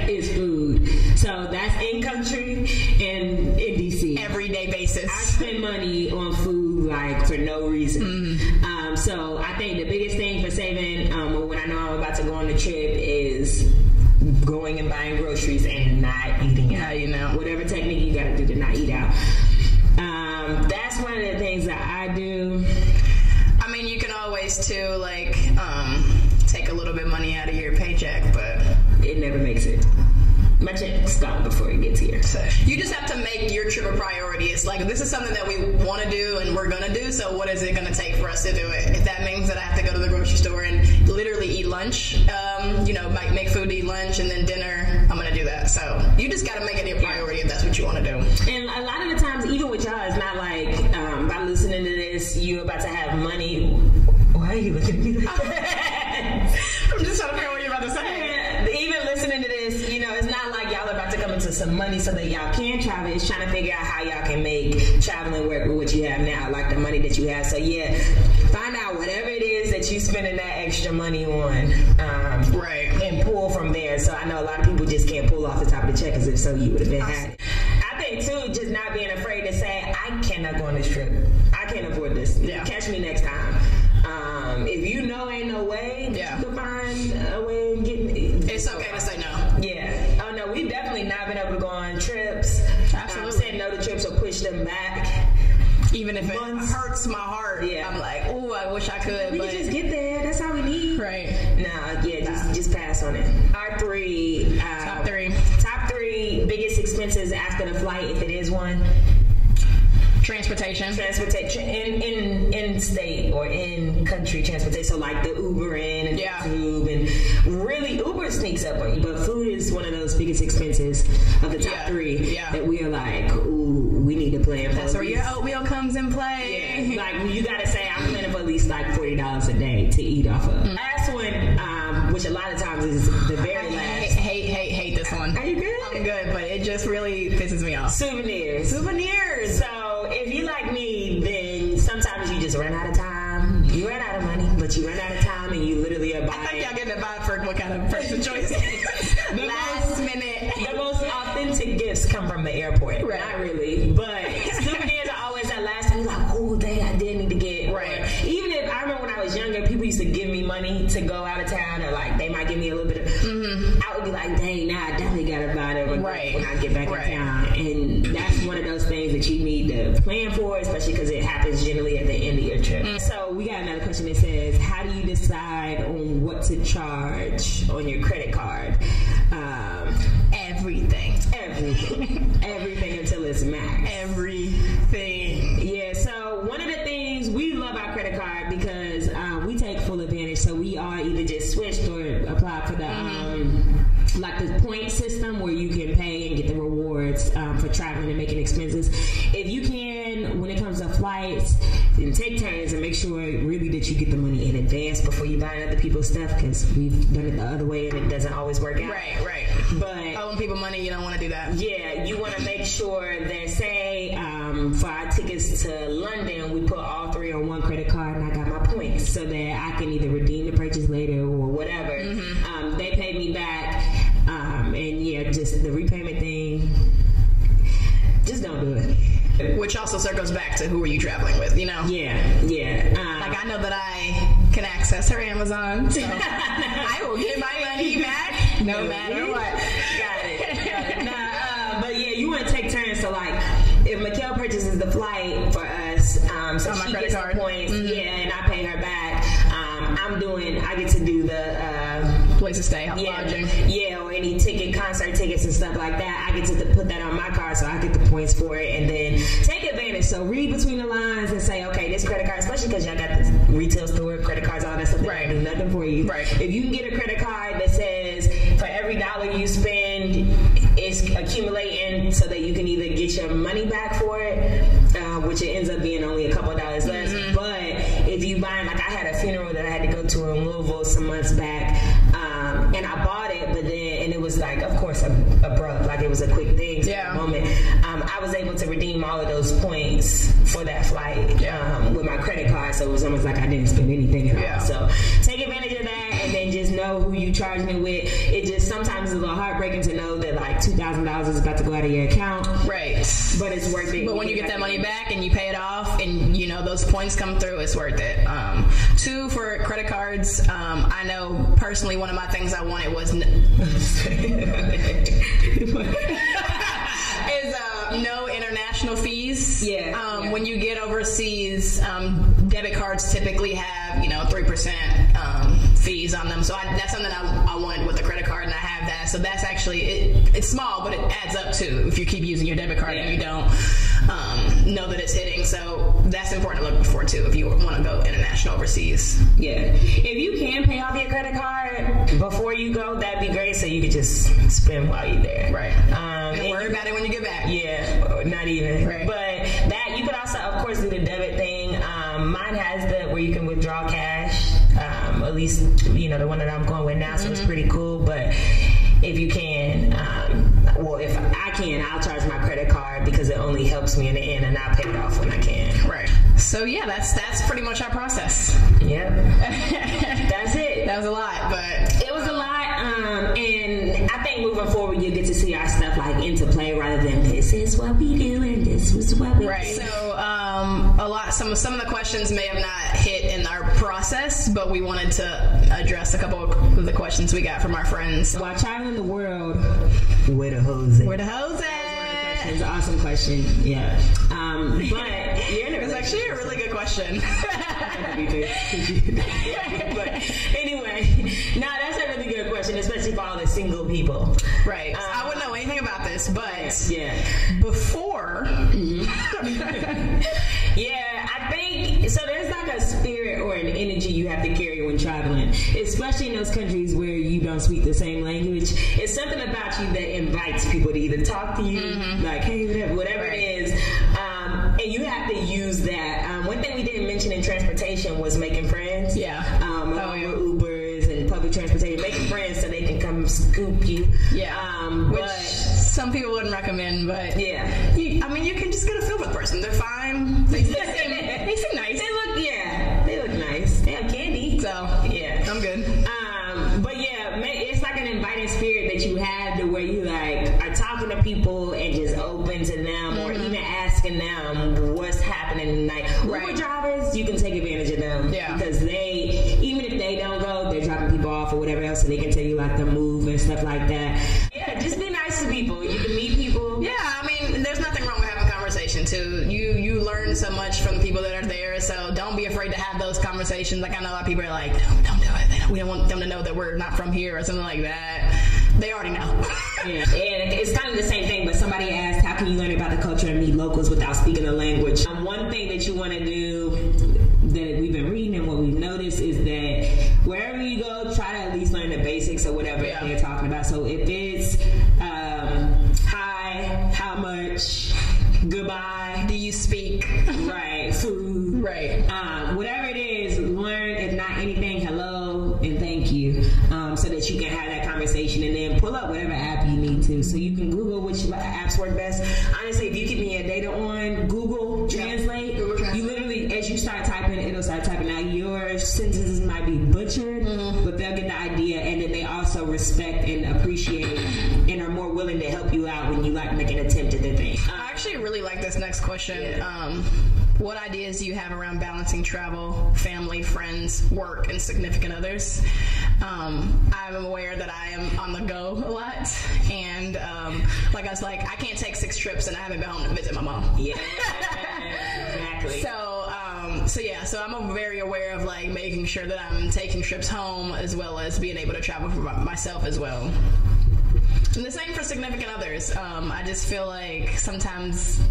is food. So that's in country and in DC. Everyday basis. I spend money on food like for no reason. So I think the biggest thing for saving, when I know I'm about to go on a trip, is going and buying groceries and not eating out. Whatever technique you gotta do to not eat out. That's one of the things that I do. I mean, you can always too, take a little bit of money out of your paycheck, but it never makes it. My check's gone before it gets here. So you just have to make your trip a priority. It's like, this is something that we want to do and we're going to do, so what is it going to take for us to do it? If that means that I have to go to the grocery store and literally eat lunch, might make food to eat lunch and then dinner, I'm going to do that. So you just got to make it your priority if that's what you want to do. And a lot of the times, even with y'all, it's not like by listening to this, you're about to have money. Why are you looking at me like that? I'm just trying to figure out what you're about to say. Even listening to this, it's not like y'all are about to come into some money so that y'all can travel. It's trying to figure out how y'all can make traveling work with what you have now, like the money that you have. So yeah, find out whatever it is that you spending that extra money on, and pull from there. So I know a lot of people just can't pull off the top of the check, as if so you would have been had it. I think too, just not being afraid to say, I cannot go on this trip. I can't afford this. Catch me next time. If you know ain't no way, you can find a way of getting it. It's okay to say no. Yeah. Oh no, we've definitely not been able to go on trips. Absolutely. Said no to trips or push them back. Even if it hurts my heart. Yeah. I'm like, ooh, I wish I could. We can just get there. That's all we need. Right. Just pass on it. Top three biggest expenses after the flight, if it is one. Transportation in state or in country transportation. So like the Uber and Tube, and really Uber sneaks up on you. But food is one of those biggest expenses of the top three that we are like, ooh, we need to plan for. That's where your oatmeal comes in play. Yeah, like you gotta say I'm planning for at least like $40 a day to eat off of. Last one, which a lot of times is the very last. Hate this one. Are you good? I'm good, but it just really pisses me off. Souvenirs. So if you like me, then sometimes you just run out of time. You run out of money, but you run out of time, and you literally are buying. I think y'all getting a vibe for what kind of person choice. Last minute. The most authentic gifts come from the airport. Right. Not really, but souvenirs are always that last thing. Like, oh, dang, I did need to get. Right. Or even if I remember when I was younger, people used to give me money to go out of town, or like they might give me a little bit of. I would be like, dang, nah, I definitely gotta buy them when I get back in town. And that's one of those things that you need to plan for, especially because it happens generally at the end of your trip. So we got another question that says, how do you decide on what to charge on your credit card? Everything Until it's max. Everything. Yeah, so one of the things, we love our credit card because we take full advantage. So we are either just switched or applied for the like the point system where you can pay and get the rewards for traveling and making expenses. If you can, when it comes to flights, then take turns and make sure really that you get the money in advance before you buy other people's stuff, because we've done it the other way and it doesn't always work out. Right. But owing people money, you don't want to do that. Yeah, you want to make sure that, say, for our tickets to London, we put all three on one credit card, and I got my points so that I can either redeem the purchase later or whatever. They paid me back, and yeah, just the repayment thing, just don't do it. Which also circles back to who are you traveling with, you know? Yeah. Like, I know that I can access her Amazon, so I will get my money back no matter what. Got it. But yeah, you want to take turns. So like, if Mikkel purchases the flight for us, so on my she credit gets card. the points, and I pay her back. I get to do the place to stay, lodging. Yeah, or any concert tickets and stuff like that. I get to put that on my card, so I get the points for it, and then take advantage. So read between the lines and say, okay, this credit card, especially because y'all got the retail store credit cards, all that stuff, that don't do nothing for you. Right. If you can get a credit card that says for every dollar you spend, it's accumulating so that you can either get your money back for it, which it ends up being only a couple of dollars less. But if you buy, like I had a funeral that I had to go to in Louisville some months back, and I bought it, but then, and it was like, of course, abrupt, like it was a quick thing. So at the moment, I was able to redeem all of those points for that flight with my credit card, so it was almost like I didn't spend anything at all. So take advantage of that, and then just know who you charging it with. It just sometimes is a little heartbreaking to know that like $2,000 is about to go out of your account. Right. But it's worth it. But when you get that money back and you pay it off, and you know those points come through, it's worth it. Two, for credit cards, I know personally one of my things I wanted was no international fees. When you get overseas, debit cards typically have 3% fees on them. So that's something I wanted with a credit card, and I have that. So that's actually it's small, but it adds up too if you keep using your debit card and you don't know that it's hitting. So that's important to look for too if you want to go international overseas. Yeah, if you can pay off your credit card before you go, that'd be great. So you could just spend while you're there. Right. And worry about it when you get back. Yeah, not even. Right. But that you could also, of course, do the debit thing. Mine has the where you can withdraw cash. At least the one that I'm going with now, so it's pretty cool. But if you can, if I can, I'll charge my credit card because it only helps me in the end, and I'll pay it off when I can. Right. So yeah, that's pretty much our process. Yep. That's it. That was a lot, but it was a lot. And I think moving forward, you'll get to see our stuff like into play rather than this is what we do and this was what we do. Right. So some of the questions may have not hit in our process, but we wanted to address a couple of the questions we got from our friends. While traveling the world, where the hoes at? Where the hoes at? It's an awesome question. Yeah. But it's actually a really good question. But anyway, that's a really good question, especially for all the single people. Right. I wouldn't know anything about this. this, but before. Yeah, I think so. There's like a spirit or an energy you have to carry when traveling, especially in those countries where you don't speak the same language. It's something about you that invites people to either talk to you, like, hey, whatever it is, and you have to use that. One thing we didn't mention in transportation was making friends. Ubers and public transportation, making friends so they can come scoop you. Which some people wouldn't recommend, but you can just get a feel for the person. They're fine. They seem nice. They look nice. They have candy. So I'm good. But it's like an inviting spirit that you have to where you like are talking to people and just open to them, or even asking them what's happening tonight. Uber drivers, you can take advantage of them because they, even if they don't go, they're dropping people off or whatever else, so they can tell you like the move and stuff like that. Just be nice to people. You can meet people. There's nothing wrong with having a conversation too. You learn so much from the people that are there, so don't be afraid to have those conversations. Like, I know a lot of people are like, don't do it. We don't want them to know that we're not from here or something like that. They already know. And it's kind of the same thing, but somebody asked, how can you learn about the culture and meet locals without speaking the language? One thing that you want to do that we've been reading and what we've noticed is that wherever you go, try to at least learn the basics of whatever they're talking about. So if it's hi, how much, goodbye, do you speak, food, whatever it is, learn. If not anything, hello and thank you, so that you can have that conversation, and then pull up whatever app you need to. So you can Google which apps work best. Honestly, if you keep your data on Google Translate, you literally, as you start typing, it'll start typing out. Your sentences might be butchered, but they'll get the idea, and then they also respect and appreciate and are more willing to help you out when you like make an attempt at the thing. I actually really like this next question. What ideas do you have around balancing travel, family, friends, work, and significant others? I'm aware that I am on the go a lot, and like I was like, I can't take 6 trips and I haven't been home to visit my mom. Exactly. So I'm very aware of like making sure that I'm taking trips home as well as being able to travel for myself as well. And the same for significant others. I just feel like sometimes,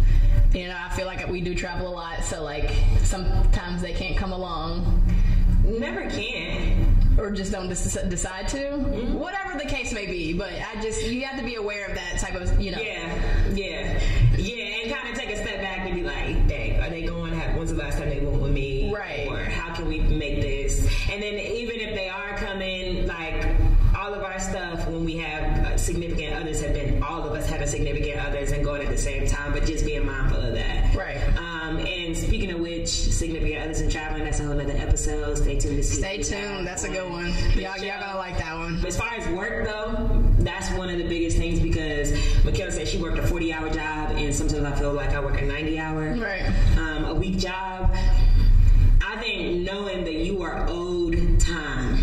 I feel like we do travel a lot, so like sometimes they can't come along. Never can. Or just don't decide to. Whatever the case may be, but you have to be aware of that type of, and kind of take a step back and be like, dang, are they going? When's the last time they went with me? Right. Or how can we make this? And then even if they are coming, like, all of our stuff, when we have significant others, all of us having significant others and going at the same time, but just being mindful of that. Right. And speaking of which, significant others and traveling, that's a whole other episode. Stay tuned to see. Stay tuned. That's a good one. Y'all gonna like that one. As far as work, though, that's one of the biggest things, because Mikhail said she worked a 40-hour job, and sometimes I feel like I work a 90-hour a week job. I think knowing that you are owed time,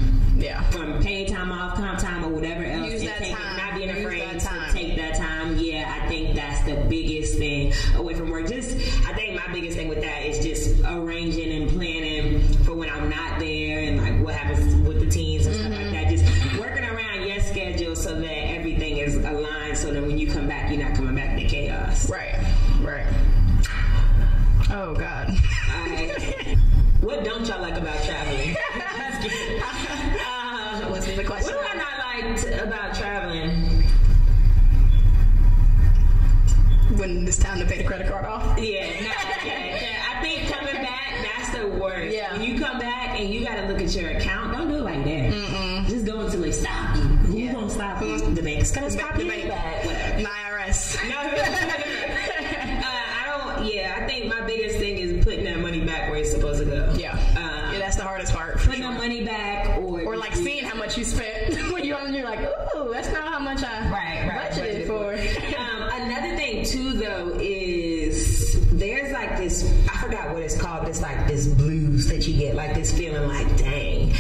from paid time off, comp time, or whatever else, use that time. Not being afraid to take that time. I think that's the biggest thing away from work. I think my biggest thing with that is just arranging and planning for when I'm not there, and like what happens with the teens and stuff like that. Just working around your schedule so that everything is aligned, so that when you come back, you're not coming back to chaos. Right. Oh God. What don't y'all like about traveling? What's the question? What do I not like about traveling? When it's time to pay the credit card off? I think coming back, that's the worst. When you come back and you gotta look at your account, don't do it like that. Just go until they stop you. Who's gonna stop you? The bank's gonna stop you. The IRS. I think my biggest thing is putting that money back where it's supposed to go. That's the hardest part. Putting the money back, or like seeing how much you spent when you're like, ooh, that's not how much I budgeted for. Another thing too, though, is there's like this, I forgot what it's called, it's like this blues that you get, like this feeling like, dang,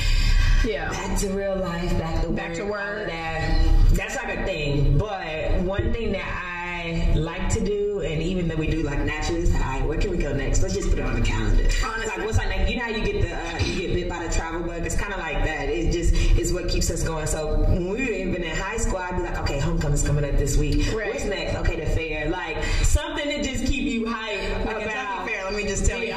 back to real life, back to work. That's like a thing. But one thing that I like to do, and even though we do like naturally, is, all right, where can we go next? Let's just put it on the calendar. Honestly, like, what's our next? You know how you get bit by the travel bug? It's kind of like that. It's what keeps us going. So when we were even in high school, I'd be like, okay, homecoming's coming up this week. Right. What's next? Okay, the fair. Like, something to just keep you hyped Like about. Fair, let me just tell you.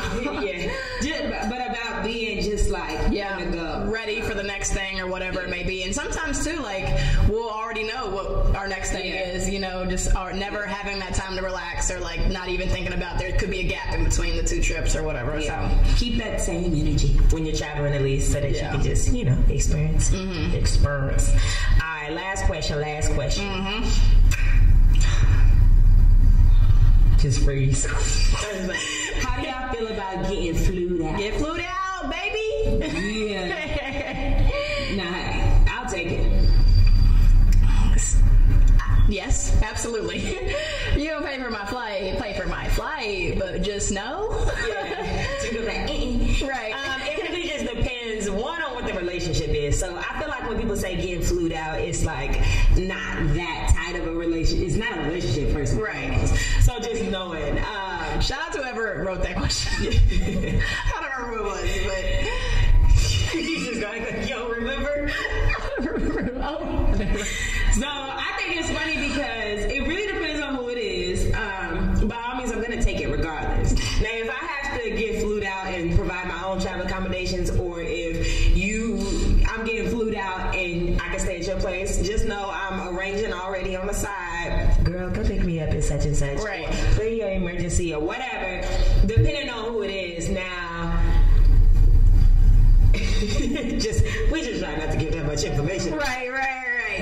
But about being just like, on the go. Ready for the next thing or whatever it may be. And sometimes too, like, we'll already know what our next thing is, you know, just or never having that time to relax or like not even thinking about there could be a gap in between the two trips or whatever. Yeah. So keep that same energy when you're traveling, at least, so that you can just, you know, experience. Experience. All right, last question. Just freeze. How do y'all feel about getting flued out? get flued out, baby. Yeah. Nah, I'll take it. Yes, absolutely. You don't pay for my flight, but just know. Yeah. So you go like, Right. It really just depends, one, on what the relationship is. So I feel like when people say getting flued out, it's like not that tight of a relationship. It's not a relationship, first and foremost. So just knowing. Shout out to whoever wrote that question. I don't remember who it was, but you just go like, yo, remember? So I think it's funny because it really depends on who it is. By all means, I'm going to take it regardless. Now, if I have to get flued out and provide my own travel accommodations, or if I'm getting flued out and I can stay at your place, just know I'm arranging already on the side. Girl, come pick me up at such and such. Right. For your emergency or whatever, depending on who it is. Now, we just try not to give that much information. Right.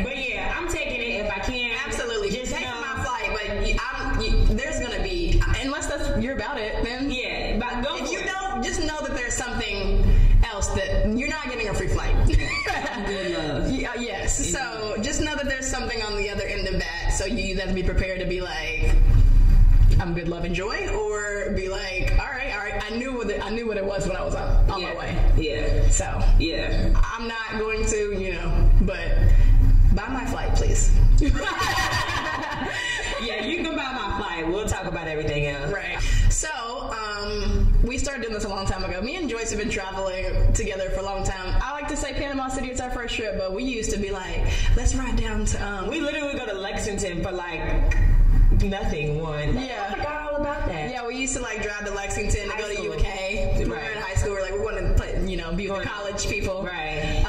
But yeah, I'm taking it if I can. Absolutely. Just pay know, for my flight, but there's gonna be, unless you're about it, then yeah. But if you don't, just know that there's something else that you're not getting a free flight. Good love. Yes. So just know that there's something on the other end of that. So you either have to be prepared to be like, I'm good, love, enjoy, or be like, all right. I knew what it was when I was on my way. Yeah. So yeah, I'm not going to, but buy my flight, please. Yeah, you can buy my flight. We'll talk about everything else. Right. So, we started doing this a long time ago. Me and Joyce have been traveling together for a long time. I like to say Panama City, it's our first trip, but we used to be like, let's ride down to, we literally go to Lexington for like nothing. Yeah. I forgot all about that. Yeah, we used to like drive to Lexington to go to school. UK. We were in high school. We're like, we're going to play, be with the college people. Right.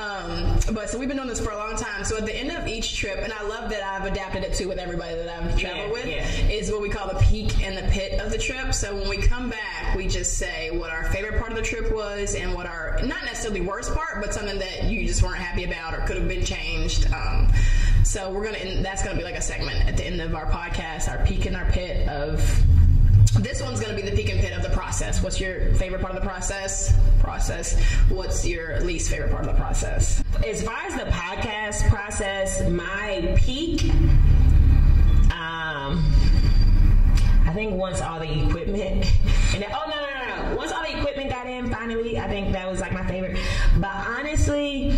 But so we've been doing this for a long time. So at the end of each trip, and I love that I've adapted it to with everybody that I've traveled with, is what we call the peak and the pit of the trip. So when we come back, we just say what our favorite part of the trip was and what our, not necessarily worst part, but something that you just weren't happy about or could have been changed. So that's gonna be like a segment at the end of our podcast, our peak and our pit of. This one's going to be the peak and pit of the process. What's your favorite part of the process? What's your least favorite part of the process? As far as the podcast process, my peak, I think once all the equipment, once all the equipment got in, finally, I think that was like my favorite. But honestly,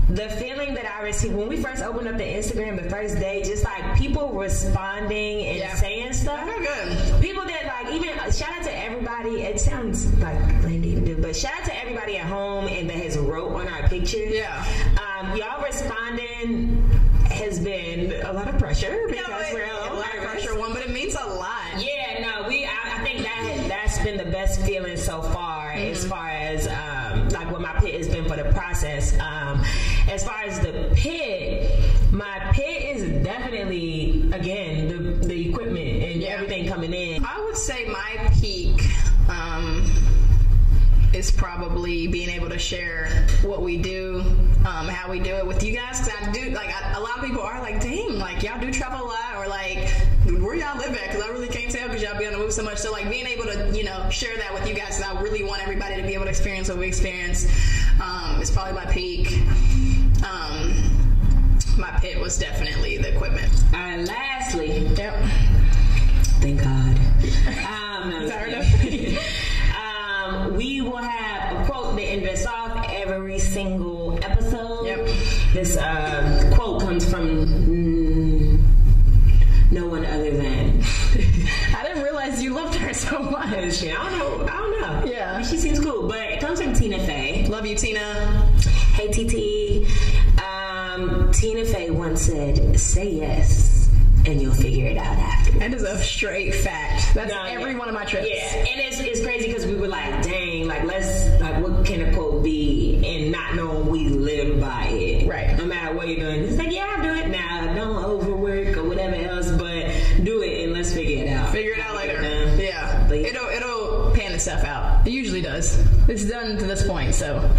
the feeling that I received when we first opened up the Instagram the first day, just like people responding and saying stuff. I feel good. People that like, even shout out to everybody. It sounds like lame to even do, but shout out to everybody at home and that has wrote on our pictures. Yeah. Y'all responding has been a lot of pressure because we're a lot of pressure, but it means a lot. Yeah, no, I think that's been the best feeling so far, as far as like what my pit has been for the process. As far as the pit, my pit is definitely again the equipment and everything coming in. I would say my peak is probably being able to share what we do, how we do it with you guys. Because I do, like, a lot of people are like, dang, like, y'all do travel a lot, or like, where y'all live at? Because I really can't tell because y'all be on the move so much. So, like, being able to, share that with you guys, because I really want everybody to be able to experience what we experience, is probably my peak. My pit was definitely the equipment. And lastly, yep. Thank God. We will have a quote that ends us off every single episode. Yep. This quote comes from no one other than. I didn't realize you loved her so much. I don't know. Yeah. I mean, she seems cool, but it comes from Tina Fey. Love you, Tina. Hey, TT. Tina Fey once said, "Say yes, and you'll figure it out after." That is a straight fact. That's every one of my trips. Yeah, and it's crazy because we were like, dang, like what can a quote be, and not knowing we live by it. Right. No matter what you're doing, it's like, yeah, I'll do it now. Don't overwork or whatever else, but do it and let's figure it out. Figure it out later. Yeah. But it'll pan itself out. It usually does. It's done to this point, so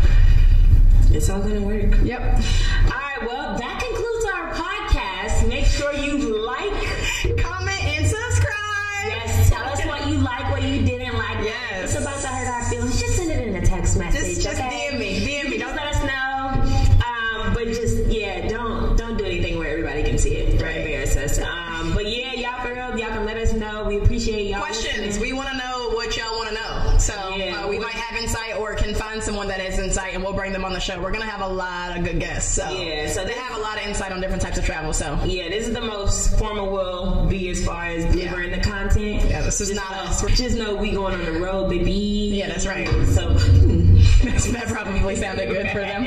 it's all gonna work. Yep. All right. Well, that concludes our podcast. Make sure you like, comment, and subscribe. Yes. Tell us what you like, what you didn't like. Yes. It's about to hurt our feelings. Just send it in a text message. Just okay? DM me. Just let us know. But just don't do anything where everybody can see it. Don't embarrass us. But yeah, y'all for real, y'all can let us know. We appreciate y'all. Questions. Listening. We want to know what y'all want to know. So we might have insight, or can find someone that has insight, and we'll bring them on the show. We're gonna have a lot of good guests. So so they have a lot of insight on different types of travel. So this is the most formal we'll be as far as delivering the content. Yeah, this is not us. Just know we going on the road, baby. Yeah, that's right. So that probably sounded good for them.